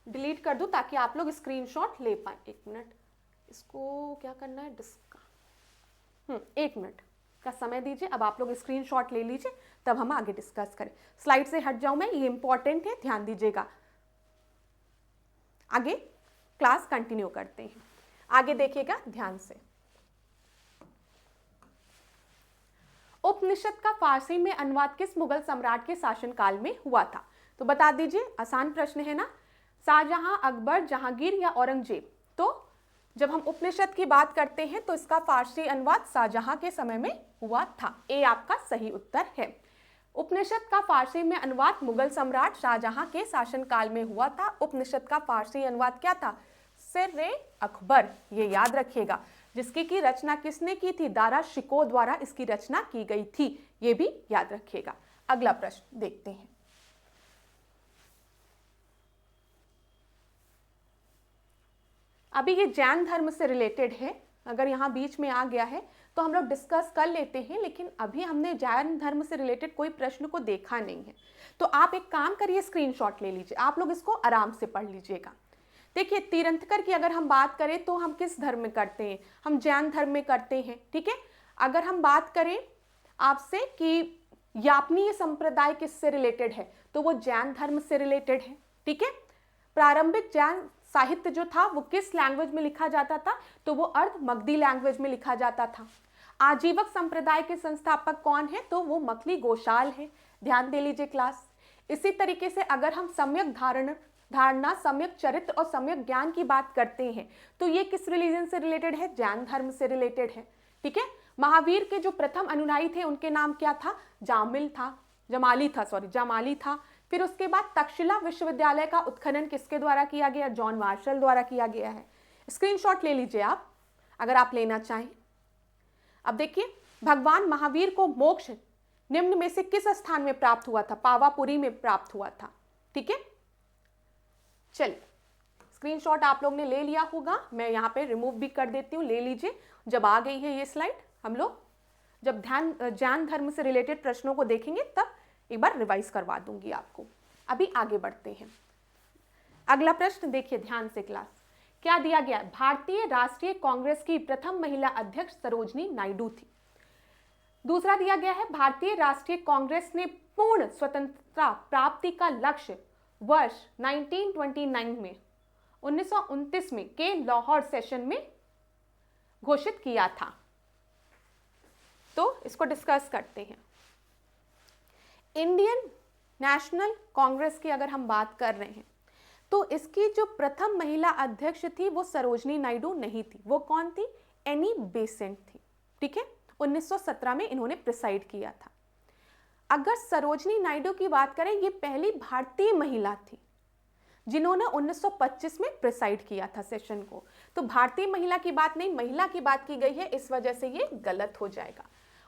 S1: डिलीट कर दूं ताकि आप लोग स्क्रीनशॉट ले पाए। एक मिनट, इसको क्या करना है, डिस्का 1 मिनट का समय दीजिए। अब आप लोग स्क्रीनशॉट ले लीजिए, तब हम आगे डिस्कस करें। स्लाइड से हट जाऊं मैं, ये इंपॉर्टेंट है, ध्यान दीजिएगा। आगे क्लास कंटिन्यू करते हैं, आगे देखिएगा ध्यान से। उपनिषद का फारसी में अनुवाद किस मुगल सम्राट के शासनकाल में हुआ था? तो बता दीजिए, आसान प्रश्न है ना। शाहजहां, अकबर, जहांगीर या औरंगजेब? तो जब हम उपनिषद की बात करते हैं तो इसका फारसी अनुवाद शाहजहां के समय में हुआ था, ए आपका सही उत्तर है। उपनिषद का फारसी में अनुवाद मुगल सम्राट शाहजहां के शासनकाल में हुआ था। उपनिषद का फारसी अनुवाद क्या था? सिर अकबर, ये याद रखिएगा, जिसकी की रचना किसने की थी? दारा शिकोह द्वारा इसकी रचना की गई थी, ये भी याद रखिएगा। अगला प्रश्न देखते हैं। अभी ये जैन धर्म से रिलेटेड है, अगर यहाँ बीच में आ गया है तो हम लोग डिस्कस कर लेते हैं, लेकिन अभी हमने जैन धर्म से रिलेटेड कोई प्रश्न को देखा नहीं है। तो आप एक काम करिए, स्क्रीनशॉट ले लीजिए, आप लोग इसको आराम से पढ़ लीजिएगा। देखिए, तीर्थंकर की अगर हम बात करें तो हम किस धर्म में करते हैं, हम जैन धर्म में करते हैं, ठीक है। अगर हम बात करें आपसे कि यापनीय संप्रदाय किससे रिलेटेड है, तो वो जैन धर्म से रिलेटेड है, ठीक है। प्रारंभिक जैन साहित्य जो था वो किस लैंग्वेज में लिखा जाता था, तो वो अर्ध मगधी लैंग्वेज में लिखा जाता था। आजीवक संप्रदाय के संस्थापक कौन है, तो वो मखली गोशाल है, ध्यान दे लीजिए क्लास। इसी तरीके से अगर हम सम्यक धारणा, सम्यक चरित्र और सम्यक ज्ञान की बात करते हैं तो ये किस रिलीजन से रिलेटेड है, जैन धर्म से रिलेटेड है, ठीक है। महावीर के जो प्रथम अनुयायी थे उनके नाम क्या था, जामाली था। फिर उसके बाद तक्षशिला विश्वविद्यालय का उत्खनन किसके द्वारा किया गया, जॉन मार्शल द्वारा किया गया है। स्क्रीनशॉट ले लीजिए आप अगर आप लेना चाहें। अब देखिए, भगवान महावीर को मोक्ष निम्न में से किस स्थान में प्राप्त हुआ था, पावापुरी में प्राप्त हुआ था, ठीक है। चलिए, स्क्रीनशॉट आप लोग ने ले लिया होगा, मैं यहाँ पे रिमूव भी कर देती हूँ, ले लीजिए। जब आ गई है ये स्लाइड, हम लोग जब जैन धर्म से रिलेटेड प्रश्नों को देखेंगे तब एक बार रिवाइज करवा दूंगी आपको। अभी आगे बढ़ते हैं। अगला प्रश्न देखिए ध्यान से क्लास, क्या दिया गया, भारतीय राष्ट्रीय कांग्रेस की प्रथम महिला अध्यक्ष सरोजनी नायडू थी। दूसरा दिया गया है, भारतीय राष्ट्रीय कांग्रेस ने पूर्ण स्वतंत्रता प्राप्ति का लक्ष्य वर्ष 1929 में के लाहौर सेशन में घोषित किया था। तो इसको डिस्कस करते हैं। इंडियन नेशनल कांग्रेस की अगर हम बात कर रहे हैं तो इसकी जो प्रथम महिला अध्यक्ष थी वो सरोजनी नायडू नहीं थी, वो कौन थी, एनी बेसेंट थी, ठीक है। 1917 में इन्होंने प्रिसाइड किया था। अगर सरोजनी नायडू की बात करें, ये पहली भारतीय महिला थी जिन्होंने 1925 में प्रिसाइड किया था सेशन को। तो भारतीय महिला की बात नहीं, महिला की बात की गई है, इस वजह से ये गलत हो जाएगा।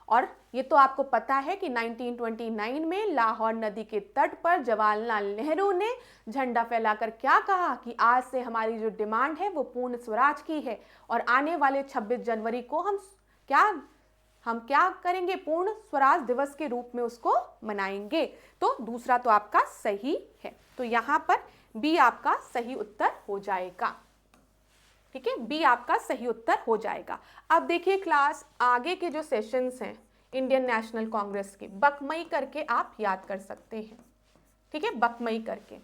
S1: और ये तो आपको पता है कि 1929 में लाहौर नदी के तट पर जवाहरलाल नेहरू ने झंडा फैलाकर क्या कहा कि आज से हमारी जो डिमांड है वो पूर्ण स्वराज की है और आने वाले 26 जनवरी को हम क्या करेंगे, पूर्ण स्वराज दिवस के रूप में उसको मनाएंगे। तो दूसरा तो आपका सही है, तो यहाँ पर बी आपका सही उत्तर हो जाएगा, ठीक है, बी आपका सही उत्तर हो जाएगा। अब देखिए क्लास, आगे के जो सेशंस हैं इंडियन नेशनल कांग्रेस के, बकमई करके आप याद कर सकते हैं, ठीक है, बकमई करके।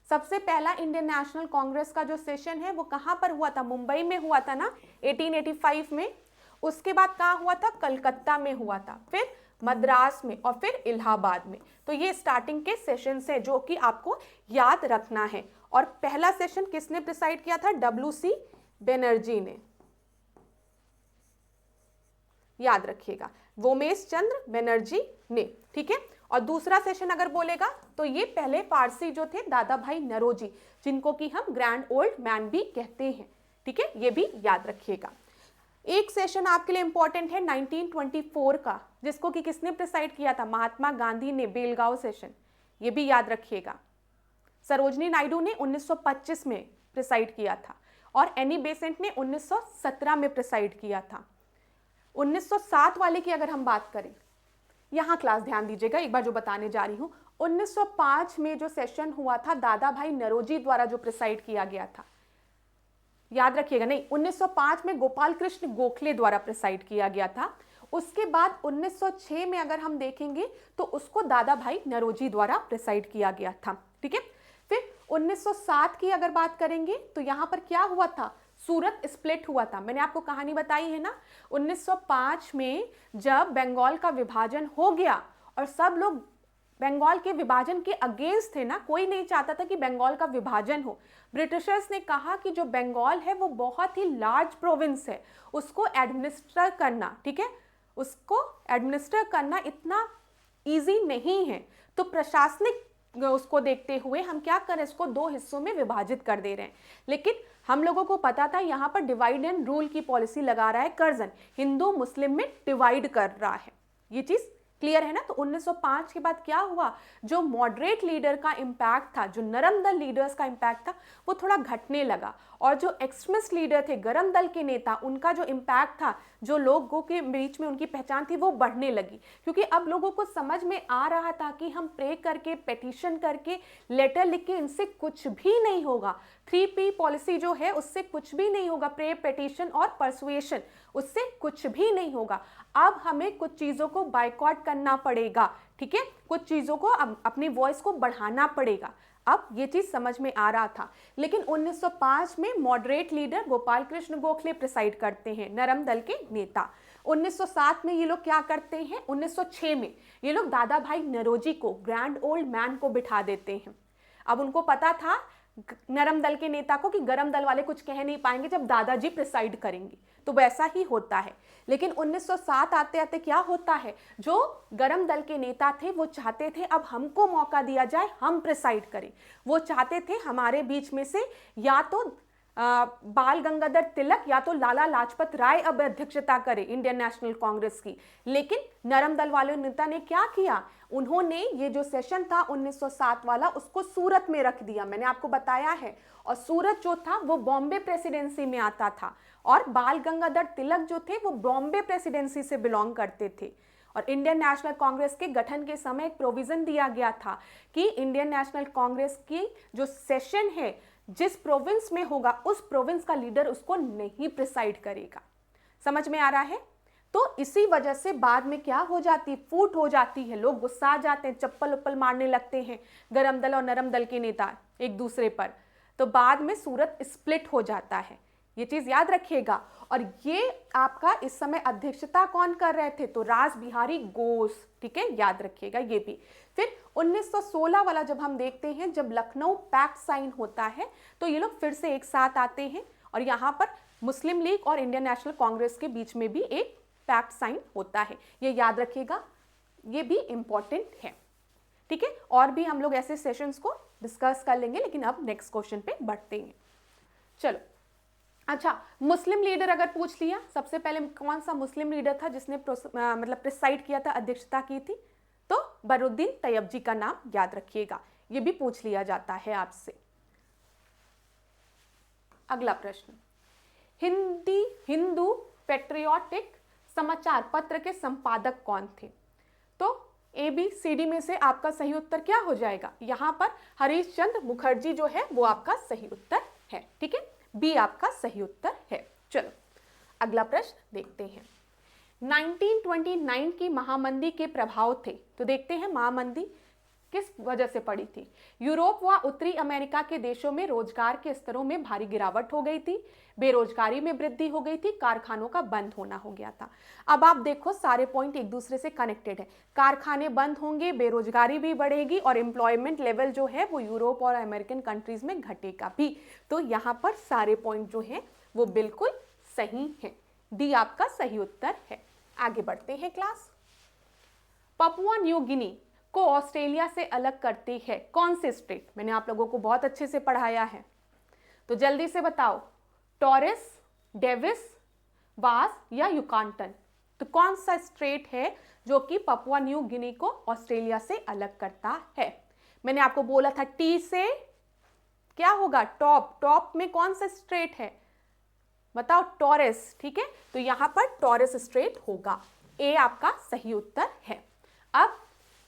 S1: सबसे पहला इंडियन नेशनल कांग्रेस का जो सेशन है वो कहाँ पर हुआ था, मुंबई में हुआ था ना 1885 में। उसके बाद कहाँ हुआ था, कलकत्ता में हुआ था, फिर मद्रास में और फिर इलाहाबाद में। तो ये स्टार्टिंग के सेशन है जो कि आपको याद रखना है। और पहला सेशन किसने प्रिसाइड किया था, WC बनर्जी ने, याद रखिएगा, वोमेश चंद्र बनर्जी ने, ठीक है। और दूसरा सेशन अगर बोलेगा तो ये पहले फारसी जो थे दादा भाई नौरोजी, जिनको कि हम ग्रैंड ओल्ड मैन भी कहते हैं, ठीक है, ये भी याद रखिएगा। एक सेशन आपके लिए इंपॉर्टेंट है 1924 का, जिसको कि किसने प्रिसाइड किया था, महात्मा गांधी ने, बेलगांव सेशन, ये भी याद रखिएगा। सरोजनी नायडू ने 1925 में प्रिसाइड किया था और एनी बेसेंट ने 1917 में प्रिसाइड किया था। 1907 वाले की अगर हम बात करें, यहाँ क्लास ध्यान दीजिएगा एक बार जो बताने जा रही हूँ। 1905 में जो सेशन हुआ था दादा भाई नौरोजी द्वारा जो प्रिसाइड किया गया था, याद रखिएगा, नहीं 1905 में गोपाल कृष्ण गोखले द्वारा प्रिसाइड किया गया था। उसके बाद 1906 में अगर हम देखेंगे तो उसको दादा भाई नौरोजी द्वारा प्रिसाइड किया गया था, ठीक है। फिर 1907 की अगर बात करेंगे तो यहाँ पर क्या हुआ था, सूरत स्प्लिट हुआ था, मैंने आपको कहानी बताई है ना। 1905 में जब बंगाल का विभाजन हो गया और सब लोग बंगाल के विभाजन के अगेंस्ट थे ना, कोई नहीं चाहता था कि बंगाल का विभाजन हो। ब्रिटिशर्स ने कहा कि जो बंगाल है वो बहुत ही लार्ज प्रोविंस है, उसको एडमिनिस्टर करना, ठीक है, उसको एडमिनिस्टर करना इतना इजी नहीं है। तो प्रशासनिक उसको देखते हुए हम क्या करें, इसको दो हिस्सों में विभाजित कर दे रहे हैं। लेकिन हम लोगों को पता था यहाँ पर डिवाइड एंड रूल की पॉलिसी लगा रहा है कर्जन, हिंदू मुस्लिम में डिवाइड कर रहा है, ये चीज क्लियर है ना। तो 1905 के बाद क्या हुआ, जो मॉडरेट लीडर का इम्पैक्ट था, जो नरम दल लीडर्स का इम्पैक्ट था, वो थोड़ा घटने लगा, और जो एक्सट्रीमिस्ट लीडर थे, गरम दल के नेता, उनका जो इम्पैक्ट था, जो लोगों के बीच में उनकी पहचान थी, वो बढ़ने लगी। क्योंकि अब लोगों को समझ में आ रहा था कि हम प्रे करके, पेटिशन करके, लेटर लिख के इनसे कुछ भी नहीं होगा। 3P पॉलिसी जो है उससे कुछ भी नहीं होगा, प्रे, पेटिशन और परसुएशन, उससे कुछ भी नहीं होगा। अब हमें कुछ चीज़ों को बायकॉट करना पड़ेगा, ठीक है, कुछ चीज़ों को अपनी वॉइस को बढ़ाना पड़ेगा। अब ये चीज़ समझ में आ रहा था। लेकिन 1905 में moderate leader Gopal Krishna Gokhale preside करते हैं, नरम दल के नेता। 1907 में ये लोग क्या करते हैं, 1906 में ये लोग दादा भाई नरोजी को, ग्रैंड ओल्ड मैन को बिठा देते हैं। अब उनको पता था नरम दल के नेता को कि गरम दल वाले कुछ कह नहीं पाएंगे जब दादाजी प्रिसाइड करेंगे, तो वैसा ही होता है। लेकिन 1907 आते आते क्या होता है, जो गरम दल के नेता थे वो चाहते थे अब हमको मौका दिया जाए, हम प्रिसाइड करें। वो चाहते थे हमारे बीच में से या तो बाल गंगाधर तिलक या तो लाला लाजपत राय अब अध्यक्षता करे इंडियन नेशनल कांग्रेस की। लेकिन नरम दल वाले नेता ने क्या किया, उन्होंने ये जो सेशन था 1907 वाला, उसको सूरत में रख दिया, मैंने आपको बताया है। और सूरत जो था वो बॉम्बे प्रेसिडेंसी में आता था, और बाल गंगाधर तिलक जो थे वो बॉम्बे प्रेसिडेंसी से बिलोंग करते थे। और इंडियन नेशनल कांग्रेस के गठन के समय एक प्रोविजन दिया गया था कि इंडियन नेशनल कांग्रेस की जो सेशन है, जिस प्रोविंस में होगा उस प्रोविंस का लीडर उसको नहीं प्रिसाइड करेगा। समझ में आ रहा है। तो इसी वजह से बाद में क्या हो जाती, फूट हो जाती है, लोग गुस्सा आ जाते हैं, चप्पल उप्पल मारने लगते हैं गरम दल और नरम दल के नेता एक दूसरे पर। तो बाद में सूरत स्प्लिट हो जाता है, ये चीज याद रखिएगा। और ये आपका इस समय अध्यक्षता कौन कर रहे थे, तो रास बिहारी घोष, ठीक है, याद रखिएगा ये भी। फिर 1916 वाला जब हम देखते हैं, जब लखनऊ पैक्ट साइन होता है, तो ये लोग फिर से एक साथ आते हैं, और यहाँ पर मुस्लिम लीग और इंडियन नेशनल कांग्रेस के बीच में भी एक पैक्ट साइन होता है, ये याद रखिएगा, ये भी इंपॉर्टेंट है, ठीक है। और भी हम लोग ऐसे सेशंस को डिस्कस कर लेंगे, लेकिन अब नेक्स्ट क्वेश्चन पे बढ़ते हैं। चलो, अच्छा, मुस्लिम लीडर अगर पूछ लिया, सबसे पहले कौन सा मुस्लिम लीडर था जिसने मतलब प्रिसाइड किया था, अध्यक्षता की थी, तो बरुद्दीन तैयबजी का नाम याद रखिएगा, ये भी पूछ लिया जाता है आपसे। अगला प्रश्न, हिंदू पेट्रियोटिक समाचार पत्र के संपादक कौन थे, तो ABCD में से आपका सही उत्तर क्या हो जाएगा, यहां पर हरीश चंद्र मुखर्जी जो है वो आपका सही उत्तर है, ठीक है, B आपका सही उत्तर है। चलो अगला प्रश्न देखते हैं। 1929 की महामंदी के प्रभाव थे, तो देखते हैं महामंदी किस वजह से पड़ी थी। यूरोप व उत्तरी अमेरिका के देशों में रोजगार के स्तरों में भारी गिरावट हो गई थी, बेरोजगारी में वृद्धि हो गई थी, कारखानों का बंद होना हो गया था। अब आप देखो सारे पॉइंट एक दूसरे से कनेक्टेड है, कारखाने बंद होंगे, बेरोजगारी भी बढ़ेगी, और एम्प्लॉयमेंट लेवल जो है वो यूरोप और अमेरिकन कंट्रीज में घटेगा भी। तो यहाँ पर सारे पॉइंट जो है वो बिल्कुल सही है, डी आपका सही उत्तर है। आगे बढ़ते हैं क्लास। पपुआ न्यू गिनी को ऑस्ट्रेलिया से अलग करती है कौन से स्टेट, मैंने आप लोगों को बहुत अच्छे से पढ़ाया है, तो जल्दी से बताओ, टॉरेस, डेविस, वास या युकांटन, तो कौन सा स्टेट है जो कि पपुआ न्यू गिनी को ऑस्ट्रेलिया से अलग करता है। मैंने आपको बोला था टी से क्या होगा, टॉप में कौन सा स्टेट है, बताओ, टॉरेस, ठीक है, तो यहां पर टॉरेस स्ट्रेट होगा, ए आपका सही उत्तर है। अब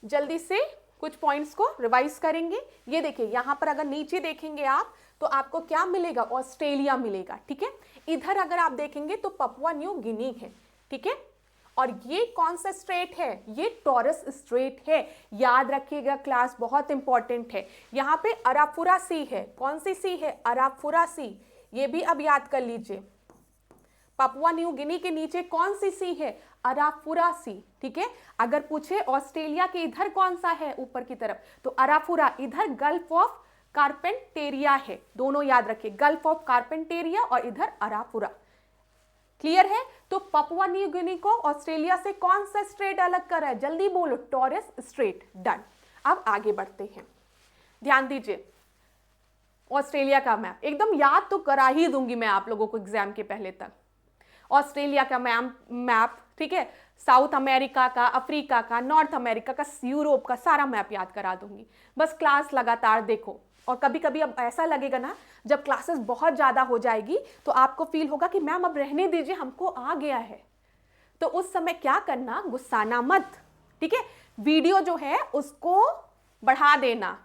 S1: जल्दी से कुछ पॉइंट्स को रिवाइज करेंगे। ये देखिए यहां पर अगर नीचे देखेंगे आप तो आपको क्या मिलेगा, ऑस्ट्रेलिया मिलेगा, ठीक है। इधर अगर आप देखेंगे तो पपुआ न्यू गिनी है, ठीक है, और ये कौन सा स्ट्रेट है, ये टॉरेस स्ट्रेट है, याद रखिएगा क्लास, बहुत इंपॉर्टेंट है। यहाँ पे अराफुरा सी है, कौन सी सी है, अराफुरा सी, ये भी अब याद कर लीजिए। पपुआ न्यू गिनी के नीचे कौन सी सी है, अराफुरा सी, ठीक है। अगर पूछे ऑस्ट्रेलिया के इधर कौन सा है ऊपर की तरफ, तो अराफुरा, इधर गल्फ ऑफ कार्पेंटेरिया है, दोनों याद रखिए, गल्फ ऑफ कार्पेंटेरिया और इधर अराफुरा, क्लियर है। तो पपुआ न्यू गिनी को ऑस्ट्रेलिया से कौन सा स्ट्रेट अलग कर रहा है, जल्दी बोलो, टॉरेस स्ट्रेट, डन। अब आगे बढ़ते हैं, ध्यान दीजिए, ऑस्ट्रेलिया का मैप एकदम याद तो करा ही दूंगी मैं आप लोगों को एग्जाम के पहले तक। ऑस्ट्रेलिया का मैप, ठीक है, साउथ अमेरिका का, अफ्रीका का, नॉर्थ अमेरिका का, यूरोप का सारा मैप याद करा दूंगी। बस क्लास लगातार देखो। और कभी कभी अब ऐसा लगेगा ना, जब क्लासेस बहुत ज़्यादा हो जाएगी तो आपको फील होगा कि मैम अब रहने दीजिए, हमको आ गया है। तो उस समय क्या करना, गुस्साना मत, ठीक है। वीडियो जो है उसको बढ़ा देना,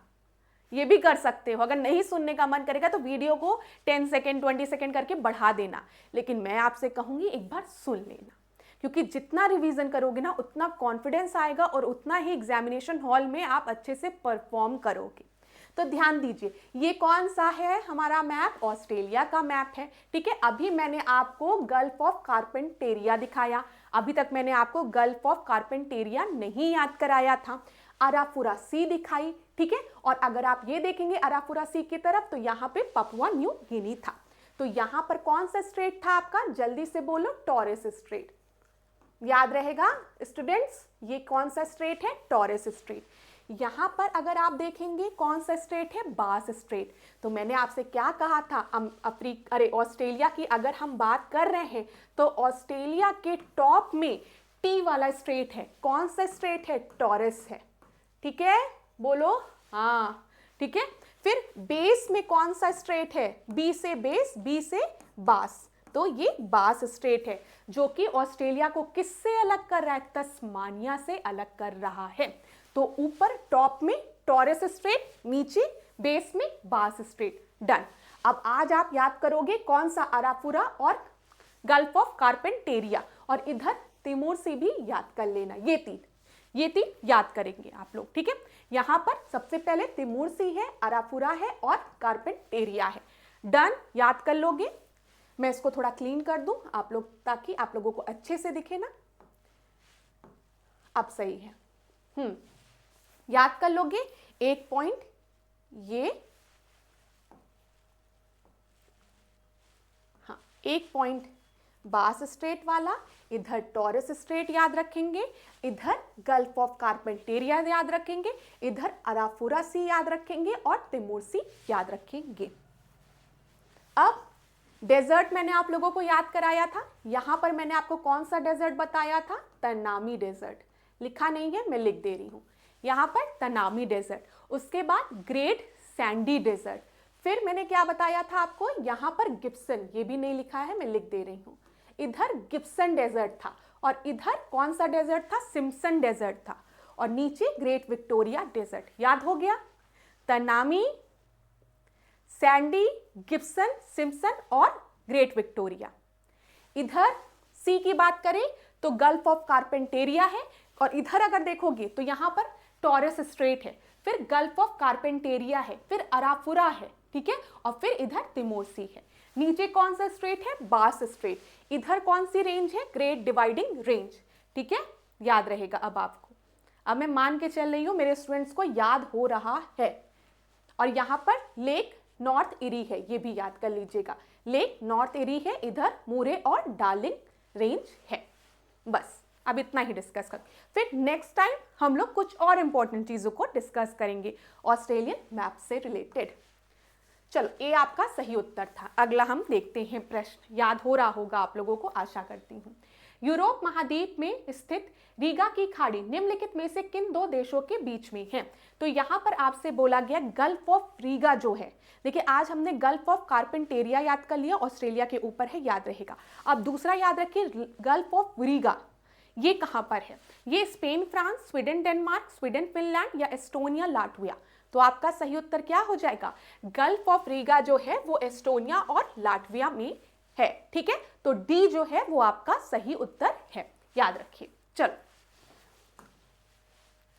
S1: ये भी कर सकते हो। अगर नहीं सुनने का मन करेगा तो वीडियो को 10 सेकेंड 20 सेकेंड करके बढ़ा देना, लेकिन मैं आपसे कहूंगी एक बार सुन लेना, क्योंकि जितना रिवीजन करोगे ना उतना कॉन्फिडेंस आएगा और उतना ही एग्जामिनेशन हॉल में आप अच्छे से परफॉर्म करोगे। तो ध्यान दीजिए, ये कौन सा है हमारा मैप, ऑस्ट्रेलिया का मैप है, ठीक है। अभी मैंने आपको गल्फ ऑफ कारपेंटेरिया दिखाया, अभी तक मैंने आपको गल्फ ऑफ कारपेंटेरिया नहीं याद कराया था। अराफुरा सी दिखाई, ठीक है। और अगर आप ये देखेंगे अराफुरा सी की तरफ तो यहाँ पे पपुआ न्यू गिनी था। तो यहाँ पर कौन सा स्ट्रेट था आपका, जल्दी से बोलो, टॉरेस स्ट्रेट। याद रहेगा स्टूडेंट्स, ये कौन सा स्ट्रेट है, टॉरेस स्ट्रेट। यहाँ पर अगर आप देखेंगे कौन सा स्ट्रेट है, बास स्ट्रेट। तो मैंने आपसे क्या कहा था, ऑस्ट्रेलिया की अगर हम बात कर रहे हैं तो ऑस्ट्रेलिया के टॉप में टी वाला स्ट्रेट है, कौन सा स्ट्रेट है, टॉरेस है, ठीक है, बोलो हाँ, ठीक है। फिर बेस में कौन सा स्ट्रेट है, बी से बेस, बी से बास, तो ये बास स्ट्रेट है, जो कि ऑस्ट्रेलिया को किससे अलग कर रहा है, तस्मानिया से अलग कर रहा है। तो ऊपर टॉप में टॉरेस स्ट्रेट, नीचे बेस में बास स्ट्रेट, डन। अब आज आप याद करोगे कौन सा, अराफुरा और गल्फ ऑफ कारपेंटेरिया, और इधर तिमोर से भी याद कर लेना। ये तीन याद करेंगे आप लोग, ठीक है। यहां पर सबसे पहले तिमोर सी है, अराफुरा है और कारपेंटेरिया है, डन, याद कर लोगे। मैं इसको थोड़ा क्लीन कर दूं आप लोग, ताकि आप लोगों को अच्छे से दिखे ना। अब सही है, याद कर लोगे। एक पॉइंट ये, हाँ, एक पॉइंट बास स्ट्रेट वाला, इधर टॉरेस स्ट्रेट याद रखेंगे, इधर गल्फ ऑफ कारपेंटेरिया याद रखेंगे, इधर अराफुरा सी याद रखेंगे और तिमोर सी याद रखेंगे। अब डेजर्ट मैंने आप लोगों को याद कराया था, यहां पर मैंने आपको कौन सा डेजर्ट बताया था, तनामी डेजर्ट। लिखा नहीं है, मैं लिख दे रही हूं, यहां पर तनामी डेजर्ट। उसके बाद ग्रेट सैंडी डेजर्ट। फिर मैंने क्या बताया था आपको, यहां पर गिब्सन, ये भी नहीं लिखा है, मैं लिख दे रही हूं, इधर गिब्सन डेजर्ट था, और इधर कौन सा डेजर्ट था, सिम्पसन डेजर्ट था, और नीचे ग्रेट विक्टोरिया डेजर्ट। याद हो गया, तनामी, सैंडी, गिब्सन, सिम्पसन और ग्रेट विक्टोरिया। इधर सी की बात करें तो गल्फ ऑफ कारपेंटेरिया है, और इधर अगर देखोगे तो यहां पर टॉरेस स्ट्रेट है, फिर गल्फ ऑफ कारपेंटेरिया है, फिर अराफुरा है, ठीक है, और फिर इधर तिमोर सी है। नीचे कौन सा स्ट्रेट है, बास स्ट्रेट। इधर कौन सी रेंज है, ग्रेट डिवाइडिंग रेंज, ठीक है, याद रहेगा अब आपको। अब मैं मान के चल रही हूं मेरे स्टूडेंट्स को याद हो रहा है। और यहां पर लेक नॉर्थ इरी है, ये भी याद कर लीजिएगा, लेक नॉर्थ इरी है, इधर मूरे और डार्लिंग रेंज है। बस अब इतना ही डिस्कस कर, फिर नेक्स्ट टाइम हम लोग कुछ और इंपॉर्टेंट चीजों को डिस्कस करेंगे ऑस्ट्रेलियन मैप से रिलेटेड। चलो, ये आपका सही उत्तर था। अगला हम देखते हैं प्रश्न, याद हो रहा होगा आप लोगों को, आशा करती हूँ। यूरोप महाद्वीप में स्थित रीगा की खाड़ी निम्नलिखित में से किन दो देशों के बीच में है। तो यहाँ पर आपसे बोला गया गल्फ ऑफ रीगा जो है, देखिए आज हमने गल्फ ऑफ कारपेंटेरिया याद कर लिया, ऑस्ट्रेलिया के ऊपर है, याद रहेगा। अब दूसरा याद रखिए, गल्फ ऑफ रीगा, ये कहाँ पर है, ये Spain, France, Sweden, Denmark, Sweden, Finland या एस्टोनिया, लाटविया। तो आपका सही उत्तर क्या हो जाएगा, गल्फ ऑफ रीगा जो है वो एस्टोनिया और लाटविया में है, ठीक है। तो डी जो है वो आपका सही उत्तर है, याद रखिए। चलो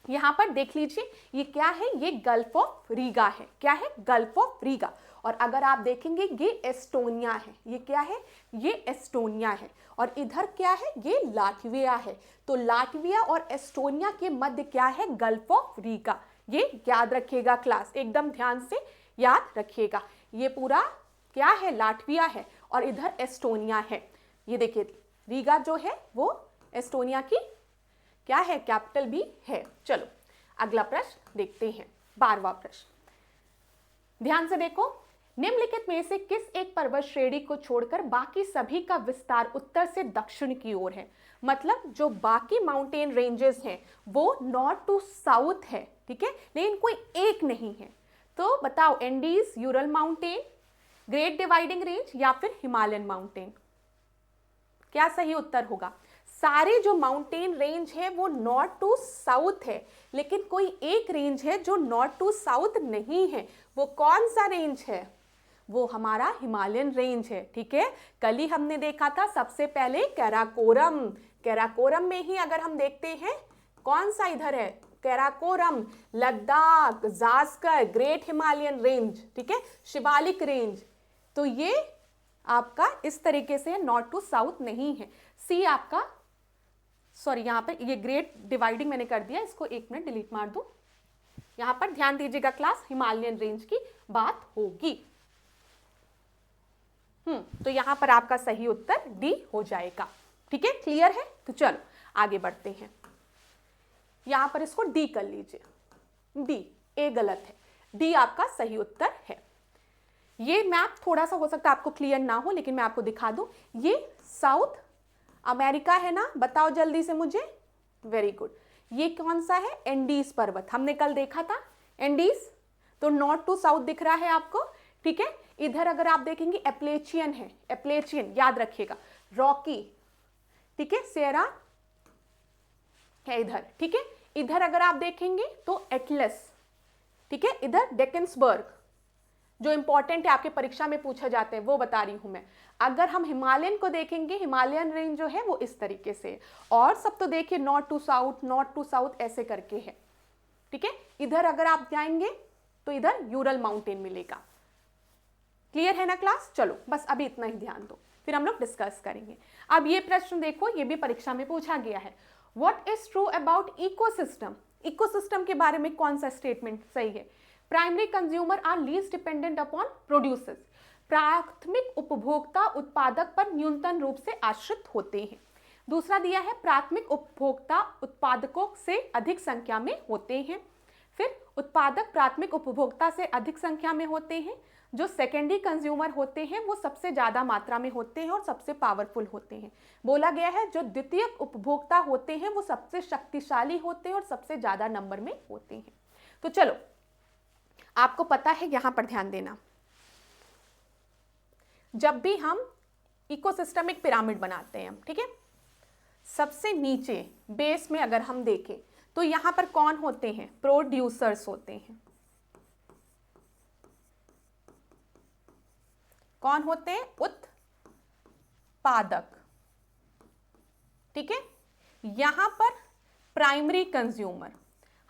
S1: यहां पर देख लीजिए, ये क्या है, ये गल्फ ऑफ रीगा है, क्या है, गल्फ ऑफ रीगा। और अगर आप देखेंगे ये एस्टोनिया है, ये क्या है, ये एस्टोनिया है, और इधर क्या है, ये लाटविया है। तो लाटविया और एस्टोनिया के मध्य क्या है, गल्फ ऑफ रीगा। ये याद रखिएगा क्लास, एकदम ध्यान से याद रखिएगा। ये पूरा क्या है, लाटविया है, और इधर एस्टोनिया है। ये देखिए रीगा जो है वो एस्टोनिया की क्या है, कैपिटल भी है। चलो अगला प्रश्न देखते हैं, 12वां प्रश्न, ध्यान से देखो। निम्नलिखित में से किस एक पर्वत श्रेणी को छोड़कर बाकी सभी का विस्तार उत्तर से दक्षिण की ओर है? मतलब जो बाकी माउंटेन रेंजेस हैं वो नॉर्थ टू साउथ है, ठीक है, लेकिन कोई एक नहीं है। तो बताओ, Andes, Ural mountain, great dividing range या फिर हिमालयन माउंटेन? क्या सही उत्तर होगा? सारे जो माउंटेन रेंज है वो नॉर्थ टू साउथ है, लेकिन कोई एक रेंज है जो नॉर्थ टू साउथ नहीं है। वो कौन सा रेंज है? वो हमारा हिमालयन रेंज है, ठीक है। कल ही हमने देखा था सबसे पहले कैराकोरम। कैराकोरम में ही अगर हम देखते हैं कौन सा इधर है, कैराकोरम, लद्दाख, जास्कर, ग्रेट हिमालयन रेंज, ठीक है, शिवालिक रेंज। तो ये आपका इस तरीके से नॉर्थ टू साउथ नहीं है। सी आपका, सॉरी यहाँ पर ये ग्रेट डिवाइडिंग मैंने कर दिया, इसको 1 मिनट डिलीट मार दूं। यहाँ पर ध्यान दीजिएगा क्लास, हिमालयन रेंज की बात होगी। तो यहाँ पर आपका सही उत्तर डी हो जाएगा, ठीक है, क्लियर है। तो चलो आगे बढ़ते हैं। यहाँ पर इसको डी कर लीजिए, डी, ए गलत है, डी आपका सही उत्तर है। ये मैप थोड़ा सा हो सकता है आपको क्लियर ना हो, लेकिन मैं आपको दिखा दूं। ये साउथ अमेरिका है ना, बताओ जल्दी से मुझे। Very good. ये कौन सा है? एंडीज पर्वत, हमने कल देखा था एंडीज। तो नॉर्थ टू साउथ दिख रहा है आपको, ठीक है। इधर अगर आप देखेंगे एप्लेचियन है, एप्लेचियन याद रखिएगा, रॉकी, ठीक है, सेरा है इधर, ठीक है। इधर अगर आप देखेंगे तो एटलस, ठीक है, इधर डेकन्सबर्ग, जो इंपॉर्टेंट है आपके परीक्षा में पूछा जाते हैं वो बता रही हूं मैं। अगर हम हिमालयन को देखेंगे, हिमालयन रेंज जो है वो इस तरीके से, और सब तो देखिए north to south, north to south ऐसे करके है, ठीक है। इधर अगर आप जाएंगे तो इधर यूरल माउंटेन मिलेगा। क्लियर है ना क्लास? चलो बस अभी इतना ही ध्यान दो, फिर हम लोग डिस्कस करेंगे। अब ये प्रश्न देखो, ये भी परीक्षा में पूछा गया है। What is true about ecosystem? Ecosystem के बारे में कौन सा स्टेटमेंट सही है? Primary consumer are least dependent upon producers. प्राथमिक उपभोक्ता उत्पादक पर न्यूनतम रूप से आश्रित होते हैं। दूसरा दिया है प्राथमिक उपभोक्ता उत्पादकों से अधिक संख्या में होते हैं। फिर उत्पादक प्राथमिक उपभोक्ता से अधिक संख्या में होते हैं। जो सेकेंडरी कंज्यूमर होते हैं वो सबसे ज़्यादा मात्रा में होते हैं और सबसे पावरफुल होते हैं। बोला गया है जो द्वितीयक उपभोक्ता होते हैं वो सबसे शक्तिशाली होते हैं और सबसे ज़्यादा नंबर में होते हैं। तो चलो, आपको पता है, यहां पर ध्यान देना, जब भी हम इकोसिस्टम एक पिरामिड बनाते हैं, ठीक है, सबसे नीचे बेस में अगर हम देखें तो यहां पर कौन होते हैं? प्रोड्यूसर्स होते हैं। कौन होते हैं? उत्पादक, ठीक है। यहां पर प्राइमरी कंज्यूमर,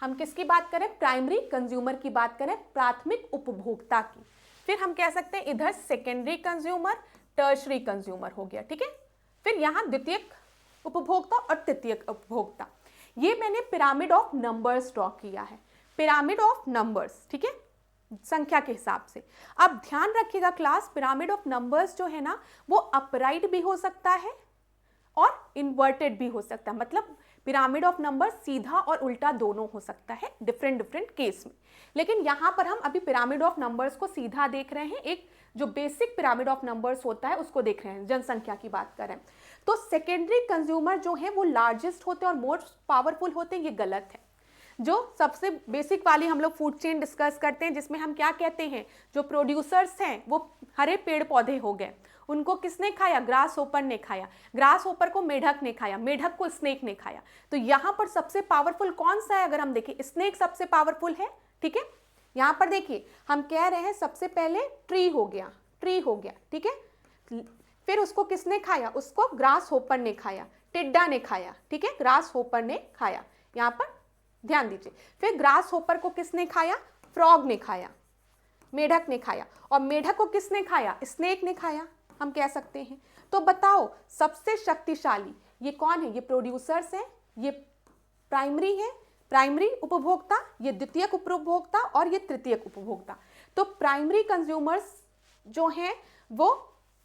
S1: हम किसकी बात करें? प्राइमरी कंज्यूमर की बात करें, प्राथमिक उपभोक्ता की। फिर हम कह सकते हैं इधर सेकेंडरी कंज्यूमर, टर्शरी कंज्यूमर हो गया, ठीक है। फिर यहां द्वितीयक उपभोक्ता और तृतीयक उपभोक्ता। ये मैंने पिरामिड ऑफ नंबर्स ड्रॉ किया है, पिरामिड ऑफ नंबर्स, ठीक है, संख्या के हिसाब से। अब ध्यान रखिएगा क्लास, पिरामिड ऑफ नंबर्स जो है ना वो अपराइट भी हो सकता है और इन्वर्टेड भी हो सकता है। मतलब पिरामिड ऑफ नंबर सीधा और उल्टा दोनों हो सकता है डिफरेंट डिफरेंट केस में। लेकिन यहां पर हम अभी पिरामिड ऑफ नंबर्स को सीधा देख रहे हैं, एक जो बेसिक पिरामिड ऑफ नंबर्स होता है उसको देख रहे हैं, जनसंख्या की बात करें तो सेकेंडरी कंज्यूमर जो है वो लार्जेस्ट होते हैं और मोस्ट पावरफुल होते हैं, ये गलत है। जो सबसे बेसिक वाली हम लोग फूड चेन डिस्कस करते हैं जिसमें हम क्या कहते हैं, जो प्रोड्यूसर्स हैं वो हरे पेड़ पौधे हो गए, उनको किसने खाया? ग्रास होपर ने खाया। ग्रास होपर को मेढक ने खाया, मेढक को स्नेक ने खाया। तो यहाँ पर सबसे पावरफुल कौन सा है? अगर हम देखें स्नेक सबसे पावरफुल है, ठीक है। यहाँ पर देखिए हम कह रहे हैं सबसे पहले ट्री हो गया, ट्री हो गया, ठीक है। फिर उसको किसने खाया? उसको ग्रास होपर ने खाया, टिड्डा ने खाया, ठीक है, ग्रास होपर ने खाया। यहाँ पर ध्यान दीजिए। फिर ग्रास होपर को किसने खाया? फ्रॉग ने खाया, मेढक ने खाया। और मेढक को किसने खाया? स्नेक ने खाया, हम कह सकते हैं। तो बताओ सबसे शक्तिशाली ये कौन है? ये प्रोड्यूसर्स हैं, ये प्राइमरी है, प्राइमरी उपभोक्ता, ये द्वितीयक उपभोक्ता और ये तृतीयक उपभोक्ता। तो प्राइमरी कंज्यूमर्स जो हैं वो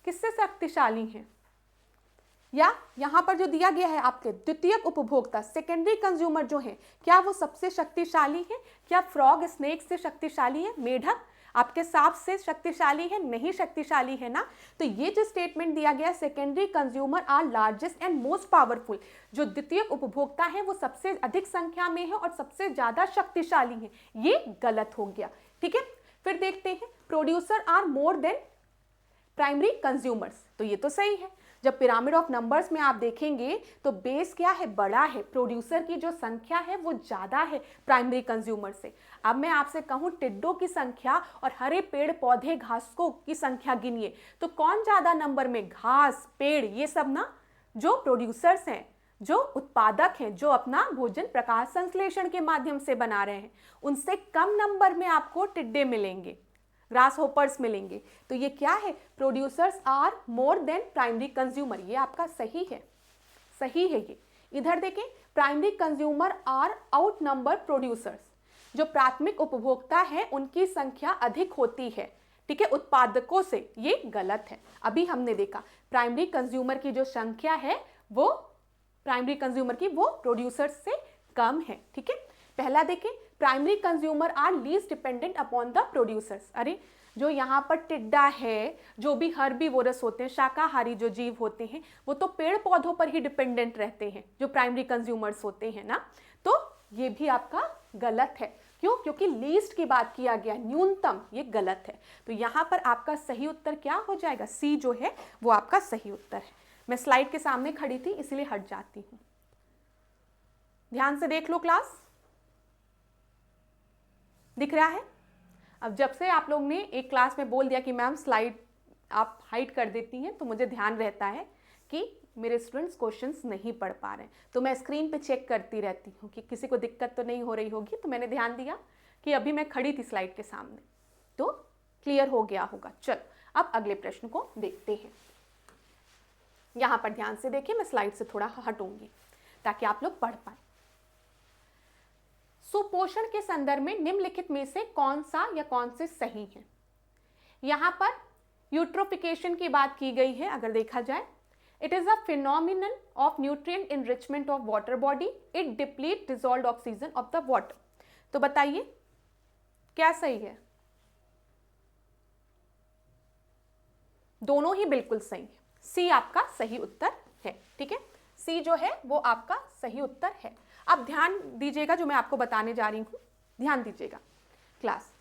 S1: किससे शक्तिशाली हैं? या यहां पर जो दिया गया है आपके द्वितीयक उपभोक्ता, सेकेंडरी कंज्यूमर जो है, क्या वो सबसे शक्तिशाली है? क्या फ्रॉग स्नेक से शक्तिशाली है? मेढक आपके हिसाब से शक्तिशाली है? नहीं शक्तिशाली है ना। तो ये जो स्टेटमेंट दिया गया, secondary consumer are largest and most powerful, जो द्वितीयक उपभोक्ता है वो सबसे अधिक संख्या में है और सबसे ज्यादा शक्तिशाली है, ये गलत हो गया। ठीक है, फिर देखते हैं producer are more than primary consumers, तो ये तो सही है। जब पिरामिड ऑफ नंबर्स में आप देखेंगे तो बेस क्या है, बड़ा है, प्रोड्यूसर की जो संख्या है वो ज्यादा है प्राइमरी कंज्यूमर से। अब मैं आपसे कहूं टिड्डों की संख्या और हरे पेड़ पौधे घासों की संख्या गिनिए, तो कौन ज्यादा नंबर में, घास, पेड़, ये सब ना जो प्रोड्यूसर्स हैं, जो उत्पादक हैं, जो अपना भोजन प्रकाश संश्लेषण के माध्यम से बना रहे हैं, उनसे कम नंबर में आपको टिड्डे मिलेंगे, ग्रास होपर्स मिलेंगे। तो ये क्या है, producers are more than primary consumer, ये आपका सही है, सही है ये। इधर देखें, primary consumer are outnumber producers, जो प्राथमिक उपभोक्ता है उनकी संख्या अधिक होती है, ठीक है, उत्पादकों से, ये गलत है। अभी हमने देखा प्राइमरी कंज्यूमर की जो संख्या है वो प्राइमरी कंज्यूमर की वो प्रोड्यूसर्स से कम है। ठीक है, पहला देखें, primary consumer are least dependent upon the producers. अरे जो यहाँ पर टिड्डा है, जो भी हर्बीवोरस होते हैं, शाकाहारी जो जीव होते हैं, वो तो पेड़ पौधों पर ही डिपेंडेंट रहते हैं, जो प्राइमरी कंज्यूमर्स होते हैं ना। तो ये भी आपका गलत है। क्यों? क्योंकि लीस्ट की बात किया गया, न्यूनतम, ये गलत है। तो यहाँ पर आपका सही उत्तर क्या हो जाएगा, सी जो है वो आपका सही उत्तर है। मैं स्लाइड के सामने खड़ी थी इसलिए हट जाती हूँ, ध्यान से देख लो क्लास, दिख रहा है? अब जब से आप लोग ने एक क्लास में बोल दिया कि मैम स्लाइड आप हाइड कर देती हैं, तो मुझे ध्यान रहता है कि मेरे स्टूडेंट्स क्वेश्चंस नहीं पढ़ पा रहे हैं, तो मैं स्क्रीन पे चेक करती रहती हूँ कि किसी को दिक्कत तो नहीं हो रही होगी। तो मैंने ध्यान दिया कि अभी मैं खड़ी थी स्लाइड के सामने, तो क्लियर हो गया होगा। चल अब अगले प्रश्न को देखते हैं। यहाँ पर ध्यान से देखिए, मैं स्लाइड से थोड़ा हटूंगी ताकि आप लोग पढ़ पाए। सुपोषण के संदर्भ में निम्नलिखित में से कौन सा या कौन से सही है? यहां पर यूट्रोफिकेशन की बात की गई है। अगर देखा जाए, it is a phenomenon of nutrient enrichment of water body, it deplete dissolved oxygen of the water. तो बताइए क्या सही है? दोनों ही बिल्कुल सही है, सी आपका सही उत्तर है। ठीक है, सी जो है वो आपका सही उत्तर है। अब ध्यान दीजिएगा, जो मैं आपको बताने जा रही हूं, ध्यान दीजिएगा क्लास।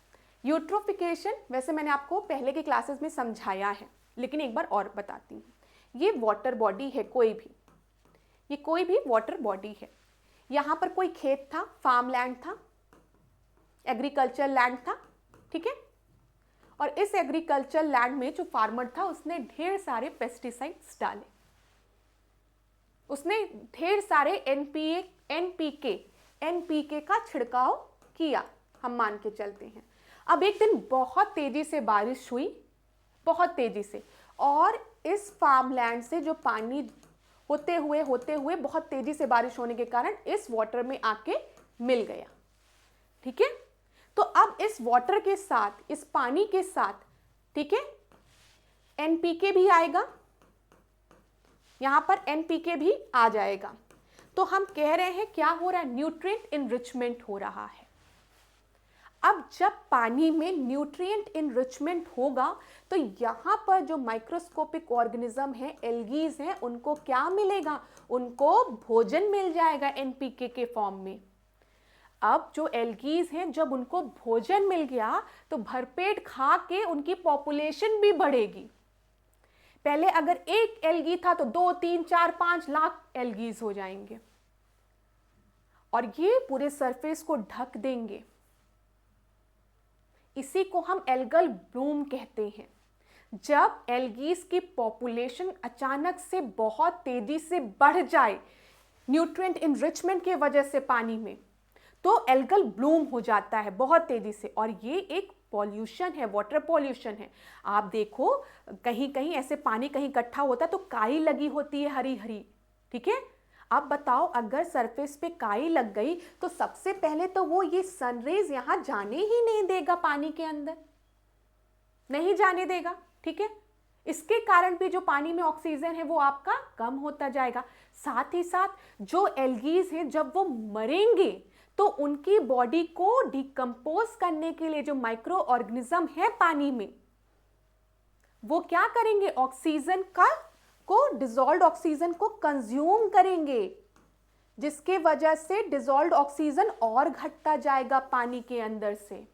S1: यूट्रोफिकेशन वैसे मैंने आपको पहले की क्लासेस में समझाया है, लेकिन एक बार और बताती हूं। ये वाटर बॉडी है, कोई भी, ये कोई भी वाटर बॉडी है। यहां पर कोई खेत था, फार्म लैंड था, एग्रीकल्चर लैंड था, ठीक है, और इस एग्रीकल्चर लैंड में जो फार्मर था उसने ढेर सारे पेस्टिसाइड्स डाले, उसने ढेर सारे एनपीके का छिड़काव किया, हम मान के चलते हैं। अब एक दिन बहुत तेजी से बारिश हुई, बहुत तेजी से, और इस फार्मलैंड से जो पानी होते हुए बहुत तेजी से बारिश होने के कारण इस वाटर में आके मिल गया। ठीक है, तो अब इस वाटर के साथ, इस पानी के साथ, ठीक है, एनपीके भी आएगा, यहां पर एनपीके भी आ जाएगा। तो हम कह रहे हैं क्या हो रहा है, न्यूट्रिएंट इनरिचमेंट हो रहा है। अब जब पानी में न्यूट्रिएंट इनरिचमेंट होगा तो यहां पर जो माइक्रोस्कोपिक ऑर्गेनिज्म है, एल्गीज हैं, उनको क्या मिलेगा, उनको भोजन मिल जाएगा एनपीके के फॉर्म में। अब जो एल्गीज हैं, जब उनको भोजन मिल गया तो भरपेट खा के उनकी पॉपुलेशन भी बढ़ेगी। पहले अगर एक एल्गी था तो 2, 3, 4, 5 लाख एल्गीज हो जाएंगे और ये पूरे सरफेस को ढक देंगे। इसी को हम एल्गल ब्लूम कहते हैं। जब एल्गीज की पॉपुलेशन अचानक से बहुत तेजी से बढ़ जाए न्यूट्रिएंट इनरिचमेंट की वजह से पानी में, तो एल्गल ब्लूम हो जाता है बहुत तेजी से, और ये एक पॉल्यूशन है, वाटर पॉल्यूशन है। आप देखो कहीं कहीं ऐसे पानी कहीं इकट्ठा होता है तो काई लगी होती है हरी हरी, ठीक है। अब बताओ अगर सरफेस पे काई लग गई तो सबसे पहले तो वो ये सनरेज यहां जाने ही नहीं देगा, पानी के अंदर नहीं जाने देगा, ठीक है। इसके कारण भी जो पानी में ऑक्सीजन है वो आपका कम होता जाएगा। साथ ही साथ जो एल्गीज हैं जब वो मरेंगे तो उनकी बॉडी को डिकम्पोज करने के लिए जो माइक्रो ऑर्गेनिज्म है पानी में, वो क्या करेंगे, ऑक्सीजन को डिसॉल्व्ड ऑक्सीजन को कंज्यूम करेंगे, जिसके वजह से डिसॉल्व्ड ऑक्सीजन और घटता जाएगा पानी के अंदर से।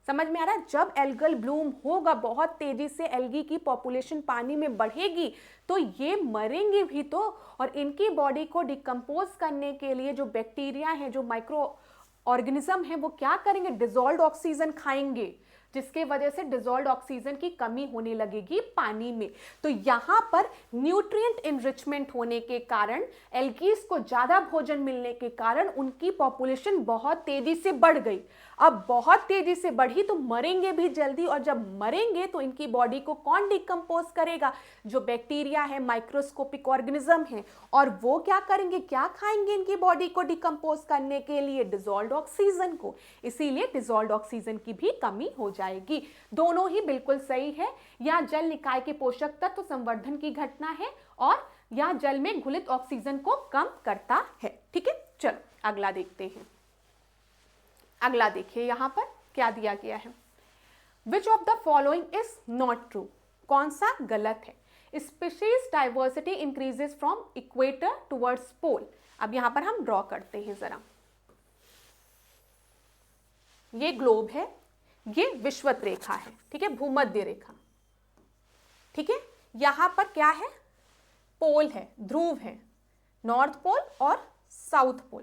S1: समझ में आ रहा है? जब एल्गल ब्लूम होगा, बहुत तेजी से एल्गी की पॉपुलेशन पानी में बढ़ेगी, तो ये मरेंगे भी तो, और इनकी बॉडी को डिकम्पोज करने के लिए जो बैक्टीरिया है, जो माइक्रो ऑर्गेनिज्म है, वो क्या करेंगे, डिसॉल्व्ड ऑक्सीजन खाएंगे, जिसके वजह से डिसॉल्व्ड ऑक्सीजन की कमी होने लगेगी पानी में। तो यहां पर न्यूट्रिएंट इनरिचमेंट होने के कारण, एल्गीज को ज्यादा भोजन मिलने के कारण उनकी पॉपुलेशन बहुत तेजी से बढ़ गई। अब बहुत तेजी से बढ़ी तो मरेंगे भी जल्दी, और जब मरेंगे तो इनकी बॉडी को कौन डिकम्पोज करेगा, जो बैक्टीरिया है, माइक्रोस्कोपिक ऑर्गेनिज्म है, और वो क्या करेंगे, क्या खाएंगे इनकी बॉडी को डिकम्पोज करने के लिए, डिसॉल्व्ड ऑक्सीजन को। इसीलिए डिसॉल्व्ड ऑक्सीजन की भी कमी हो जाएगी। दोनों ही बिल्कुल सही है। या जल निकाय के पोषक तत्व संवर्धन की घटना है, और या जल में घुलित ऑक्सीजन को कम करता है। ठीक है, चलो अगला देखते हैं। अगला देखिए, यहां पर क्या दिया गया है, which of the following is not true, कौन सा गलत है। Species diversity increases from equator towards pole. अब यहां पर हम ड्रॉ करते हैं जरा, ये ग्लोब है, ये विषुवत रेखा है, ठीक है, भूमध्य रेखा, ठीक है। यहां पर क्या है, पोल है, ध्रुव है, नॉर्थ पोल और साउथ पोल।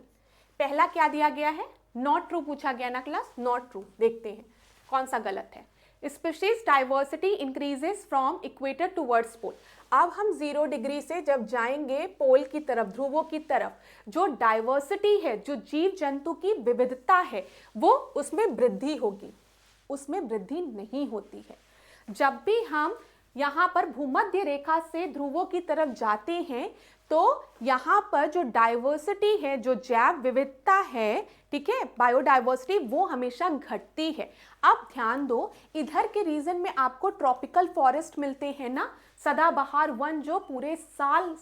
S1: पहला क्या दिया गया है, नॉट ट्रू पूछा गया ना क्लास, नॉट ट्रू। देखते हैं कौन सा गलत है। Species diversity increases from equator towards pole. अब हम 0 डिग्री से जब जाएंगे पोल की तरफ, ध्रुवों की तरफ, जो डाइवर्सिटी है, जो जीव जंतु की विविधता है, वो उसमें वृद्धि होगी, उसमें वृद्धि नहीं होती है। जब भी हम यहाँ पर भूमध्य रेखा से ध्रुवों की तरफ जाते हैं, तो यहाँ पर जो डाइवर्सिटी है, जो जैव विविधता है, ठीक है, बायोडाइवर्सिटी, वो हमेशा घटती है। अब ध्यान दो, इधर के रीजन में आपको ट्रॉपिकल फॉरेस्ट मिलते हैं ना, सदाबहार वन जो पूरे साल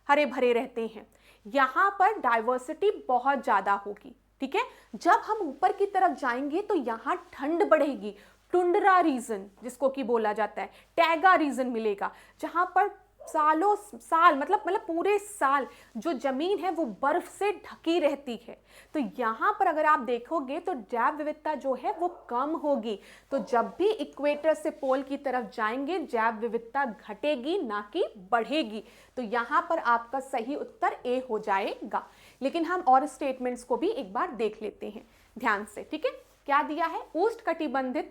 S1: हरे भरे रहते हैं। यहाँ पर डाइवर्सिटी बहुत ज्यादा होगी, ठीक है। जब हम ऊपर की तरफ जाएंगे तो यहाँ ठंड बढ़ेगी, टुंड्रा रीजन जिसको कि बोला जाता है, टैगा रीजन मिलेगा, जहां पर सालों साल मतलब पूरे साल जो जमीन है वो बर्फ से ढकी रहती है। तो यहाँ पर अगर आप देखोगे तो जैव विविधता जो है वो कम होगी। तो जब भी इक्वेटर से पोल की तरफ जाएंगे, जैव विविधता घटेगी ना कि बढ़ेगी। तो यहाँ पर आपका सही उत्तर ए हो जाएगा। लेकिन हम और स्टेटमेंट्स को भी एक बार देख लेते हैं ध्यान से, ठीक है। क्या दिया है, उष्णकटिबंध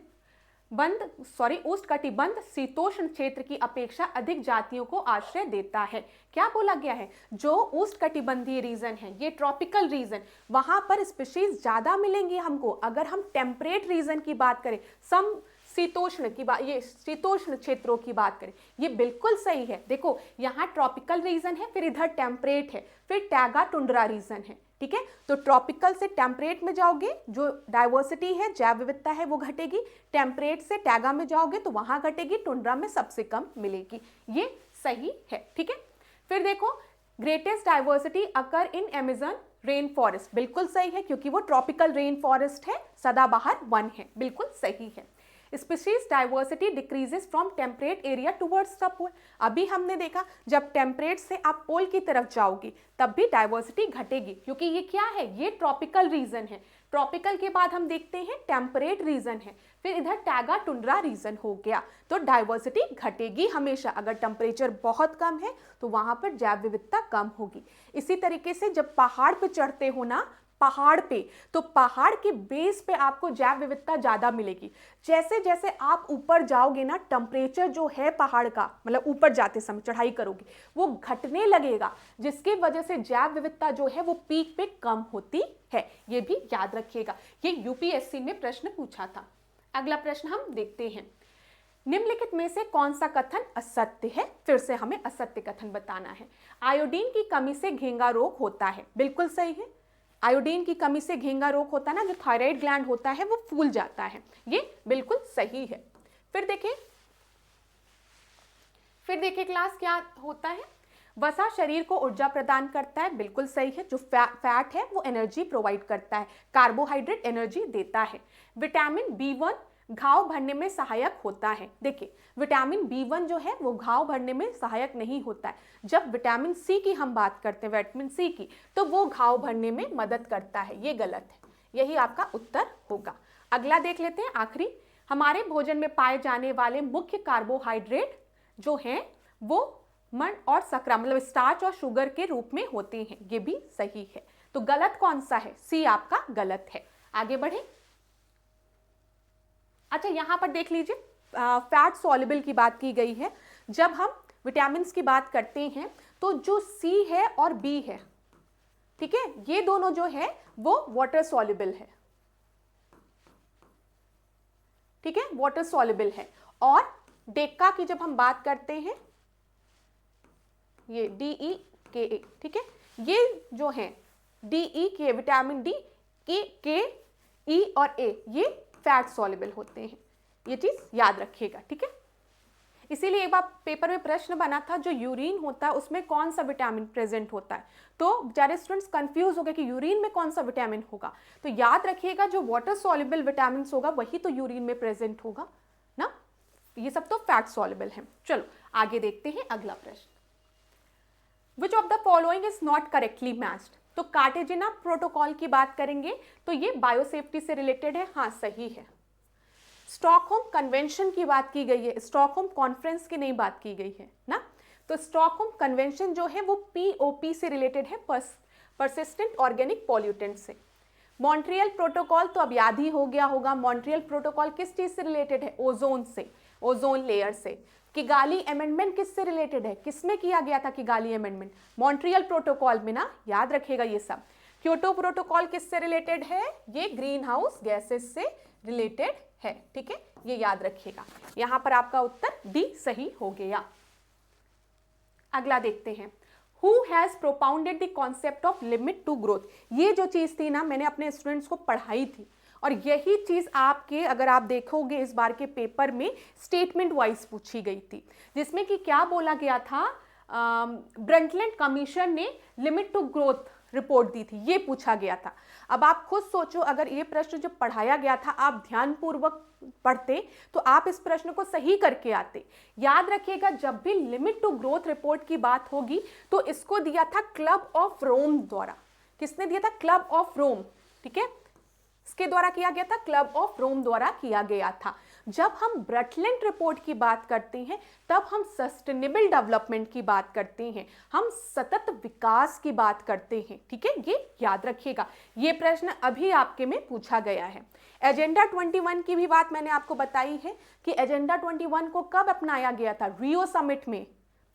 S1: शीतोष्ण क्षेत्र की अपेक्षा अधिक जातियों को आश्रय देता है। क्या बोला गया है, जो उष्णकटिबंधीय रीजन है, ये ट्रॉपिकल रीजन, वहां पर स्पीशीज ज्यादा मिलेंगी हमको। अगर हम टेम्परेट रीजन की बात करें, सम शीतोष्ण की बात, ये शीतोष्ण क्षेत्रों की बात करें, ये बिल्कुल सही है। देखो यहाँ ट्रॉपिकल रीजन है, फिर इधर टेम्परेट है, फिर टैगा टुंड्रा रीजन है, ठीक है। तो ट्रॉपिकल से टेम्परेट में जाओगे, जो डाइवर्सिटी है, जैव विविधता है, वो घटेगी। टेम्परेट से टैगा में जाओगे तो वहां घटेगी, टुंड्रा में सबसे कम मिलेगी। ये सही है, ठीक है। फिर देखो, ग्रेटेस्ट डाइवर्सिटी अकर इन अमेज़न रेन फॉरेस्ट, बिल्कुल सही है, क्योंकि वो ट्रॉपिकल रेन फॉरेस्ट है, सदाबहार वन है, बिल्कुल सही है। Species diversity decreases from temperate area towards the pole. अभी हमने देखा, जब टेम्परेट से आप पोल की तरफ जाओगी तब भी डाइवर्सिटी घटेगी, क्योंकि ये क्या है, ये ट्रॉपिकल रीजन है। ट्रॉपिकल के बाद हम देखते हैं टेम्परेट रीजन है, फिर इधर टैगा टुंड्रा रीजन हो गया। तो डाइवर्सिटी घटेगी हमेशा। अगर टेम्परेचर बहुत कम है तो वहां पर जैव विविधता कम होगी। इसी तरीके से जब पहाड़ पे चढ़ते हो ना, पहाड़ पे, तो पहाड़ के बेस पे आपको जैव विविधता ज्यादा मिलेगी। जैसे जैसे आप ऊपर जाओगे ना, टेम्परेचर जो है पहाड़ का, मतलब ऊपर जाते समय चढ़ाई करोगे, वो घटने लगेगा, जिसकी वजह से जैव विविधता जो है वो पीक पे कम होती है। ये भी याद रखिएगा, ये यूपीएससी में प्रश्न पूछा था। अगला प्रश्न हम देखते हैं, निम्नलिखित में से कौन सा कथन असत्य है। फिर से हमें असत्य कथन बताना है। आयोडीन की कमी से घेंगा रोग होता है, बिल्कुल सही है। आयोडीन की कमी से घेंगा रोग होता है ना, जो थायराइड ग्लैंड होता है वो फूल जाता है, ये बिल्कुल सही है। फिर देखिए क्लास क्या होता है, वसा शरीर को ऊर्जा प्रदान करता है, बिल्कुल सही है। जो फैट है वो एनर्जी प्रोवाइड करता है, कार्बोहाइड्रेट एनर्जी देता है। विटामिन B1 घाव भरने में सहायक होता है। देखिए विटामिन B1 जो है वो घाव भरने में सहायक नहीं होता है। जब विटामिन C की हम बात करते हैं, विटामिन C की, तो वो घाव भरने में मदद करता है। ये गलत है, यही आपका उत्तर होगा। अगला देख लेते हैं, आखिरी, हमारे भोजन में पाए जाने वाले मुख्य कार्बोहाइड्रेट जो हैं वो मन और शर्करा मतलब स्टार्च और शुगर के रूप में होते हैं। ये भी सही है। तो गलत कौन सा है? सी आपका गलत है। आगे बढ़े। अच्छा यहां पर देख लीजिए, फैट सॉल्युबल की बात की गई है। जब हम विटामिन की बात करते हैं तो जो सी है और बी है, ठीक है, ये दोनों जो है वो वाटर सॉल्युबल है, ठीक है, वाटर सॉल्युबल है। और डेक्का की जब हम बात करते हैं, ये DEKA, ठीक है, ये जो है DEK, विटामिन डी के ई और ए, ये फैट सॉल्युबल होते हैं। ये चीज याद रखिएगा, ठीक है। इसीलिए एक बार पेपर में प्रश्न बना था, जो यूरिन होता है उसमें कौन सा विटामिन प्रेजेंट होता है, तो बेचारे स्टूडेंट्स कंफ्यूज हो गए कि यूरिन में कौन सा विटामिन होगा। तो याद रखिएगा जो वाटर सॉल्युबल विटामिन होगा वही तो यूरिन में प्रेजेंट होगा ना, ये सब तो फैट सॉल्युबल है। चलो आगे देखते हैं अगला प्रश्न। विच of the following is not correctly matched. तो कार्टेजिना प्रोटोकॉल की बात करेंगे तो ये बायोसेफ्टी से रिलेटेड है, हाँ सही है। स्टॉकहोम कन्वेंशन की बात की गई है, स्टॉकहोम कॉन्फ्रेंस की नहीं बात की गई है ना। तो स्टॉकहोम कन्वेंशन जो है वो POP से रिलेटेड है, परसिस्टेंट ऑर्गेनिक पॉल्यूटेंट से। मॉन्ट्रियल प्रोटोकॉल तो अब याद ही हो गया होगा। मॉन्ट्रियल प्रोटोकॉल किस चीज से रिलेटेड है? ओजोन से, ओजोन लेयर से। किगाली अमेंडमेंट किससे रिलेटेड है? किसमें किया गया था किगाली अमेंडमेंट? मॉन्ट्रियल प्रोटोकॉल में ना, याद रखिएगा ये सब। क्योटो प्रोटोकॉल किससे रिलेटेड है? ये ग्रीन हाउस गैसेस से रिलेटेड है, ठीक है, ये याद रखिएगा। यहां पर आपका उत्तर डी सही हो गया। अगला देखते हैं, Who has propounded the concept of limit to growth। ये जो चीज थी ना, मैंने अपने स्टूडेंट्स को पढ़ाई थी, और यही चीज आपके, अगर आप देखोगे इस बार के पेपर में स्टेटमेंट वाइज पूछी गई थी, जिसमें कि क्या बोला गया था, ब्रंटलैंड कमीशन ने लिमिट टू ग्रोथ रिपोर्ट दी थी, ये पूछा गया था। अब आप खुद सोचो, अगर ये प्रश्न जो पढ़ाया गया था आप ध्यानपूर्वक पढ़ते तो आप इस प्रश्न को सही करके आते। याद रखिएगा, जब भी लिमिट टू ग्रोथ रिपोर्ट की बात होगी तो इसको दिया था क्लब ऑफ रोम द्वारा। किसने दिया था? क्लब ऑफ रोम, ठीक है, इसके द्वारा किया गया था, क्लब ऑफ रोम द्वारा किया गया था। जब हम ब्रटलैंड रिपोर्ट की बात करते हैं तब हम सस्टेनेबल डेवलपमेंट की बात करते हैं, हम सतत विकास की बात करते हैं, ठीक है, ये याद रखिएगा। ये प्रश्न अभी आपके में पूछा गया है। एजेंडा 21 की भी बात मैंने आपको बताई है कि एजेंडा 21 को कब अपनाया गया था? रियो समिट में,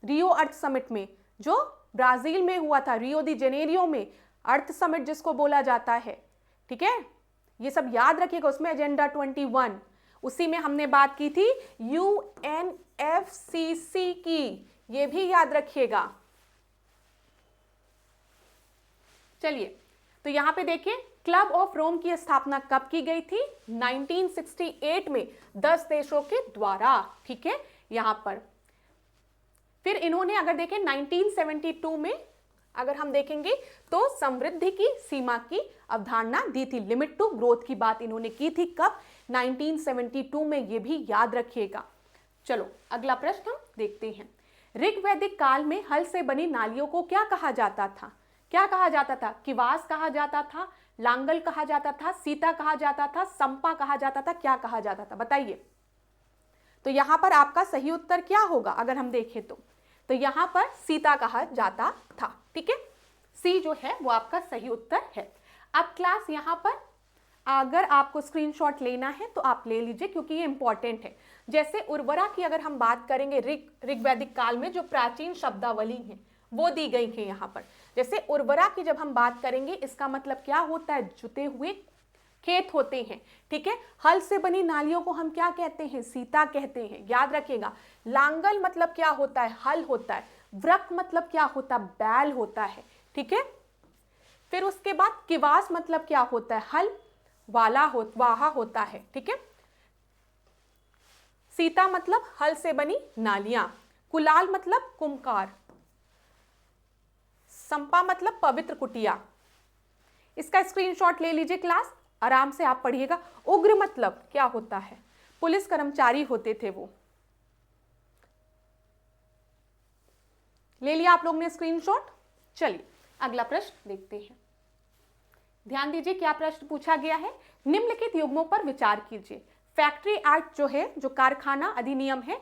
S1: रियो अर्थ समिट में, जो ब्राजील में हुआ था, रियो दी जेनेरियो में, अर्थ समिट जिसको बोला जाता है, ठीक है, ये सब याद रखिएगा। उसमें एजेंडा 21, उसी में हमने बात की थी UNFCCC की, ये भी याद रखिएगा। चलिए, तो यहां पे देखिए, क्लब ऑफ रोम की स्थापना कब की गई थी? 1968 में 10 देशों के द्वारा, ठीक है, यहां पर। फिर इन्होंने अगर देखें 1972 में अगर हम देखेंगे तो समृद्धि की सीमा की अवधारणा दी थी, लिमिट टू ग्रोथ की बात इन्होंने की थी, कब? 1972 में, ये भी याद रखिएगा। चलो अगला प्रश्न हम देखते हैं। ऋग्वैदिक काल में हल से बनी नालियों को क्या कहा जाता था? क्या कहा जाता था? किवास कहा जाता था, लांगल कहा जाता था, सीता कहा जाता था, संपा कहा जाता था, क्या कहा जाता था? बताइए। तो यहां पर आपका सही उत्तर क्या होगा? अगर हम देखें तो यहां पर सीता कहा जाता था, ठीक है, सी जो है वो आपका सही उत्तर है। अब क्लास यहां पर अगर आपको स्क्रीनशॉट लेना है तो आप ले लीजिए, क्योंकि ये इंपॉर्टेंट है। जैसे उर्वरा की अगर हम बात करेंगे, ऋग्वैदिक काल में जो प्राचीन शब्दावली है वो दी गई है यहाँ पर। जैसे उर्वरा की जब हम बात करेंगे, इसका मतलब क्या होता है? जुते हुए खेत होते हैं, ठीक है। हल से बनी नालियों को हम क्या कहते हैं? सीता कहते हैं, याद रखिएगा। लांगल मतलब क्या होता है? हल होता है। वृक मतलब क्या होता है? बैल होता है, ठीक है। फिर उसके बाद किवास मतलब क्या होता है? हल वाहा होता है, ठीक है। सीता मतलब हल से बनी नालियां। कुलाल मतलब कुम्हार, संपा मतलब पवित्र कुटिया। इसका स्क्रीनशॉट ले लीजिए क्लास, आराम से आप पढ़िएगा। उग्र मतलब क्या होता है, पुलिस कर्मचारी होते थे वो। ले लिया आप लोग ने स्क्रीनशॉट। चलिए अगला प्रश्न देखते हैं। ध्यान दीजिए क्या प्रश्न पूछा गया है। निम्नलिखित युग्मों पर विचार कीजिए। फैक्ट्री एक्ट जो है, जो कारखाना अधिनियम है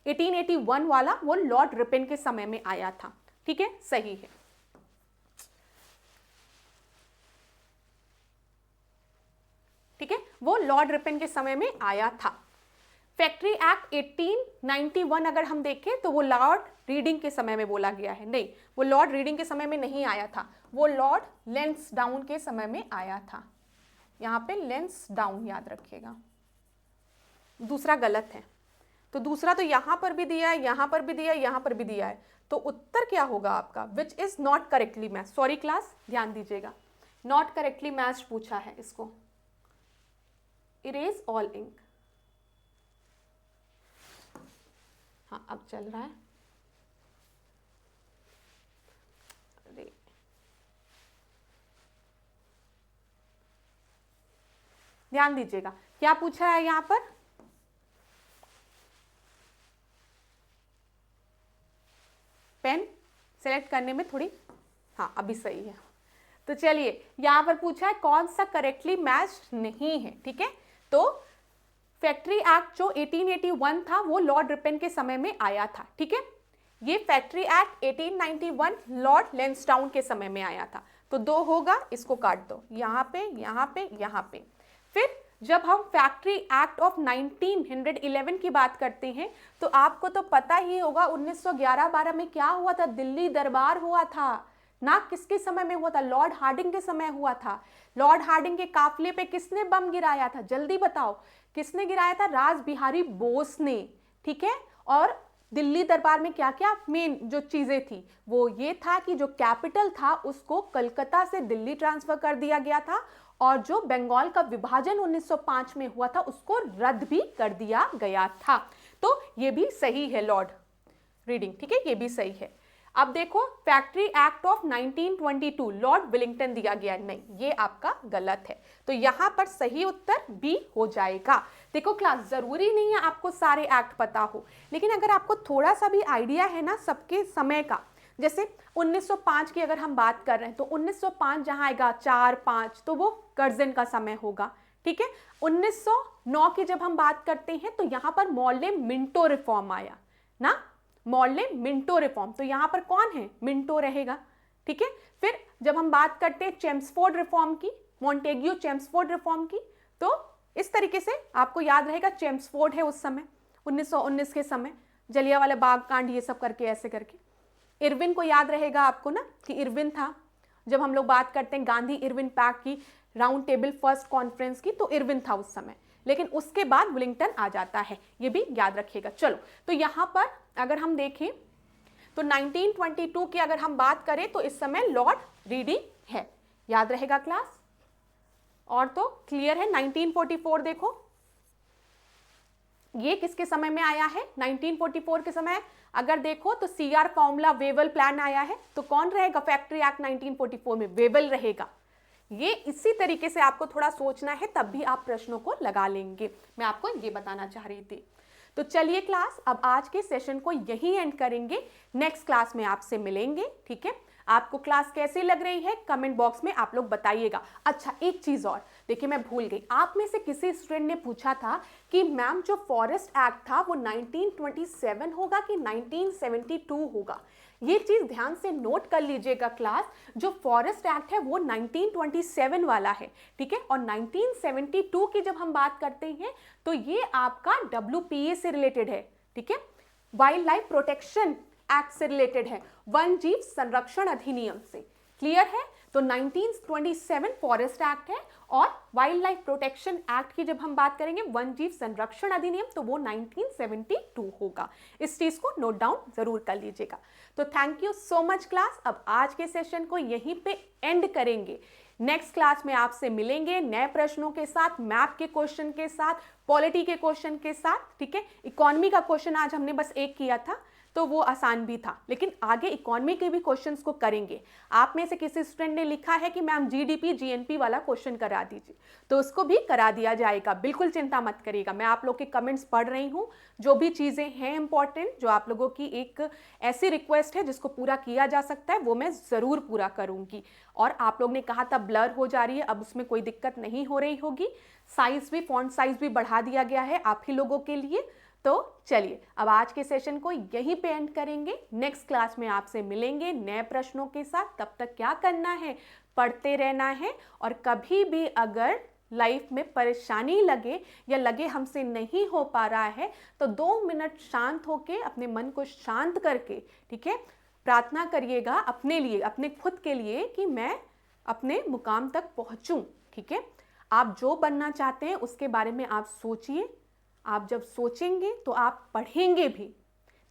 S1: 1881 वाला, वो लॉर्ड रिपन के समय में आया था। ठीक है, सही है। ठीक है, वो लॉर्ड रिपन के समय में आया था। फैक्ट्री एक्ट 1891 अगर हम देखें तो वो लॉर्ड रीडिंग के समय में बोला गया है। नहीं, वो लॉर्ड रीडिंग के समय में नहीं आया था, वो लॉर्ड लैंसडाउन के समय में आया था। यहाँ पे लैंसडाउन याद रखिएगा, दूसरा गलत है। तो दूसरा तो यहाँ पर भी दिया है, यहाँ पर भी दिया है, यहाँ पर भी दिया है, तो उत्तर क्या होगा आपका, which is not correctly match. Sorry class, ध्यान दीजिएगा, नॉट करेक्टली मैच पूछा है इसको। Erase all ink. हाँ अब चल रहा है। ध्यान दीजिएगा क्या पूछा है यहां पर। पेन सेलेक्ट करने में थोड़ी, हाँ अभी सही है। तो चलिए यहां पर पूछा है कौन सा करेक्टली मैच नहीं है। ठीक है, तो फैक्ट्री एक्ट जो 1881 था वो लॉर्ड रिपन के समय में आया था। ठीक है, ये फैक्ट्री एक्ट 1891 लॉर्ड लैंसडाउन के समय में आया था। तो 2 होगा, इसको काट दो, यहाँ पे यहाँ पे यहाँ पे। फिर जब हम फैक्ट्री एक्ट ऑफ 1911 की बात करते हैं तो आपको तो पता ही होगा 1911-12 में क्या हुआ था, दिल्ली दरबार हुआ था ना। किसके समय में हुआ था, लॉर्ड हार्डिंग के समय हुआ था। लॉर्ड हार्डिंग के काफिले पे किसने बम गिराया था, जल्दी बताओ किसने गिराया था, राज बिहारी बोस ने। ठीक है, और दिल्ली दरबार में क्या क्या मेन जो चीजें थी वो ये था कि जो कैपिटल था उसको कलकत्ता से दिल्ली ट्रांसफर कर दिया गया था, और जो बंगाल का विभाजन 1905 में हुआ था उसको रद्द भी कर दिया गया था। तो ये भी सही है लॉर्ड रीडिंग। ठीक है, ये भी सही है। अब देखो factory act of 1922 Lord Willingdon दिया गया, नहीं ये आपका गलत है। तो यहां पर सही उत्तर बी हो जाएगा। देखो क्लास, जरूरी नहीं है आपको सारे एक्ट पता हो, लेकिन अगर आपको थोड़ा सा भी आइडिया है ना सबके समय का, जैसे 1905 की अगर हम बात कर रहे हैं तो 1905 जहां आएगा 4-5 तो वो कर्जन का समय होगा। ठीक है, 1909 की जब हम बात करते हैं तो यहां पर मॉर्ले मिंटो रिफॉर्म आया ना, मॉर्ले मिंटो रिफॉर्म, तो यहां पर कौन है, मिंटो रहेगा। ठीक है, फिर जब हम बात करते हैं चेम्सफोर्ड रिफॉर्म की, मॉन्टेग्यू चेम्सफोर्ड रिफॉर्म की, तो इस तरीके से आपको याद रहेगा चेम्सफोर्ड है उस समय 1919 के समय, जलियांवाला बाग कांड ये सब करके ऐसे करके। इरविन को याद रहेगा आपको ना कि इरविन था, जब हम लोग बात करते हैं गांधी इरविन पैक्ट की, राउंड टेबल फर्स्ट कॉन्फ्रेंस की, तो इरविन था उस समय, लेकिन उसके बाद विलिंगटन आ जाता है, ये भी याद रखिएगा। चलो तो यहां पर अगर हम देखें तो 1922 की अगर हम बात करें तो इस समय लॉर्ड रीडिंग है, याद रहेगा क्लास। और तो क्लियर है। 1944 देखो ये किसके समय में आया है, 1944 के समय अगर देखो तो सीआर फॉर्मूला वेवल प्लान आया है, तो कौन रहेगा फैक्ट्री एक्ट 1944 में, वेवल रहेगा। ये इसी तरीके से आपको थोड़ा सोचना है, तब भी आप प्रश्नों को लगा लेंगे। मैं आपको ये बताना चाह रही थी। तो चलिए क्लास, अब आज के सेशन को यही एंड करेंगे, नेक्स्ट क्लास में आपसे मिलेंगे। ठीक है, आपको क्लास कैसी लग रही है कमेंट बॉक्स में आप लोग बताइएगा। अच्छा एक चीज और, देखिए मैं भूल गई, आप में से किसी स्टूडेंट ने पूछा था कि मैम जो फॉरेस्ट एक्ट था वो 1927 होगा कि 1972 होगा। ये चीज ध्यान से नोट कर लीजिएगा क्लास, जो फॉरेस्ट एक्ट है वो 1927 वाला है। ठीक है, और 1972 की जब हम बात करते हैं तो ये आपका WPA से रिलेटेड है। ठीक है, वाइल्ड लाइफ प्रोटेक्शन एक्ट से रिलेटेड है, वन जीव संरक्षण अधिनियम से। क्लियर है, तो 1927 फॉरेस्ट एक्ट है, और वाइल्ड लाइफ प्रोटेक्शन एक्ट की जब हम बात करेंगे वन जीव संरक्षण अधिनियम, तो वो 1972 होगा। इस चीज को नोट डाउन जरूर कर लीजिएगा। तो thank you so much class, अब आज के सेशन को यहीं पे एंड करेंगे। नेक्स्ट क्लास में आपसे मिलेंगे नए प्रश्नों के साथ, मैप के क्वेश्चन के साथ, पॉलिटी के क्वेश्चन के साथ। ठीक है, इकोनॉमी का क्वेश्चन आज हमने बस एक किया था, तो वो आसान भी था, लेकिन आगे इकोनॉमी के भी क्वेश्चंस को करेंगे। आप में से किसी स्टूडेंट ने लिखा है कि मैम जीडीपी जीएनपी वाला क्वेश्चन करा दीजिए, तो उसको भी करा दिया जाएगा, बिल्कुल चिंता मत करिएगा। मैं आप लोग के कमेंट्स पढ़ रही हूँ, जो भी चीज़ें हैं इंपॉर्टेंट, जो आप लोगों की एक ऐसी रिक्वेस्ट है जिसको पूरा किया जा सकता है, वो मैं ज़रूर पूरा करूँगी। और आप लोग ने कहा था ब्लर हो जा रही है, अब उसमें कोई दिक्कत नहीं हो रही होगी। साइज भी, फॉन्ट साइज भी बढ़ा दिया गया है आप ही लोगों के लिए। तो चलिए अब आज के सेशन को यहीं पे एंड करेंगे। नेक्स्ट क्लास में आपसे मिलेंगे नए प्रश्नों के साथ। तब तक क्या करना है, पढ़ते रहना है। और कभी भी अगर लाइफ में परेशानी लगे या लगे हमसे नहीं हो पा रहा है, तो 2 मिनट शांत होके अपने मन को शांत करके, ठीक है, प्रार्थना करिएगा अपने लिए, अपने खुद के लिए, कि मैं अपने मुकाम तक पहुंचूं। ठीक है, आप जो बनना चाहते हैं उसके बारे में आप सोचिए। आप जब सोचेंगे तो आप पढ़ेंगे भी।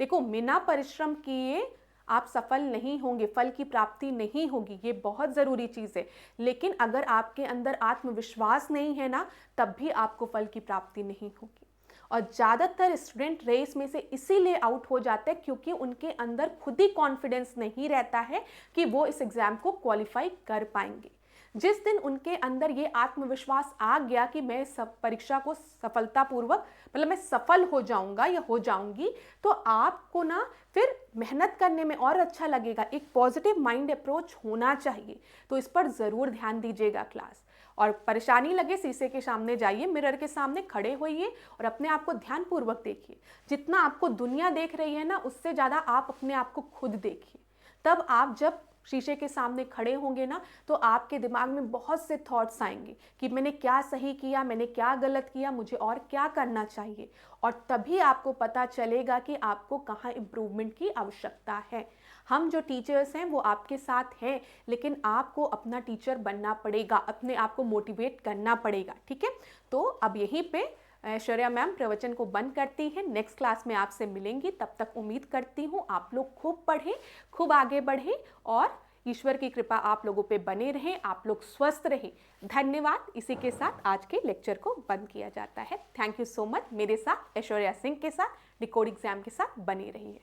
S1: देखो, बिना परिश्रम किए आप सफल नहीं होंगे, फल की प्राप्ति नहीं होगी, ये बहुत ज़रूरी चीज़ है। लेकिन अगर आपके अंदर आत्मविश्वास नहीं है ना, तब भी आपको फल की प्राप्ति नहीं होगी। और ज़्यादातर स्टूडेंट रेस में से इसीलिए आउट हो जाते हैं क्योंकि उनके अंदर खुद ही कॉन्फिडेंस नहीं रहता है कि वो इस एग्ज़ाम को क्वालिफाई कर पाएंगे। जिस दिन उनके अंदर ये आत्मविश्वास आ गया कि मैं सब परीक्षा को सफलतापूर्वक, मतलब मैं सफल हो जाऊंगा या हो जाऊंगी, तो आपको ना फिर मेहनत करने में और अच्छा लगेगा। एक पॉजिटिव माइंड अप्रोच होना चाहिए, तो इस पर ज़रूर ध्यान दीजिएगा क्लास। और परेशानी लगे, शीशे के सामने जाइए, मिरर के सामने खड़े होइए और अपने आप को ध्यानपूर्वक देखिए। जितना आपको दुनिया देख रही है ना, उससे ज़्यादा आप अपने आप को खुद देखिए। तब आप जब शीशे के सामने खड़े होंगे ना, तो आपके दिमाग में बहुत से थॉट्स आएंगे कि मैंने क्या सही किया, मैंने क्या गलत किया, मुझे और क्या करना चाहिए। और तभी आपको पता चलेगा कि आपको कहाँ इम्प्रूवमेंट की आवश्यकता है। हम जो टीचर्स हैं वो आपके साथ हैं, लेकिन आपको अपना टीचर बनना पड़ेगा, अपने आप को मोटिवेट करना पड़ेगा। ठीक है, तो अब यहीं पे ऐश्वर्या मैम प्रवचन को बंद करती हैं। नेक्स्ट क्लास में आपसे मिलेंगी। तब तक उम्मीद करती हूँ आप लोग खूब पढ़ें, खूब आगे बढ़ें और ईश्वर की कृपा आप लोगों पे बने रहें, आप लोग स्वस्थ रहें। धन्यवाद। इसी के साथ आज के लेक्चर को बंद किया जाता है। Thank you so much. मेरे साथ ऐश्वर्या सिंह के साथ डिकोड एग्जाम के साथ बने रहिए।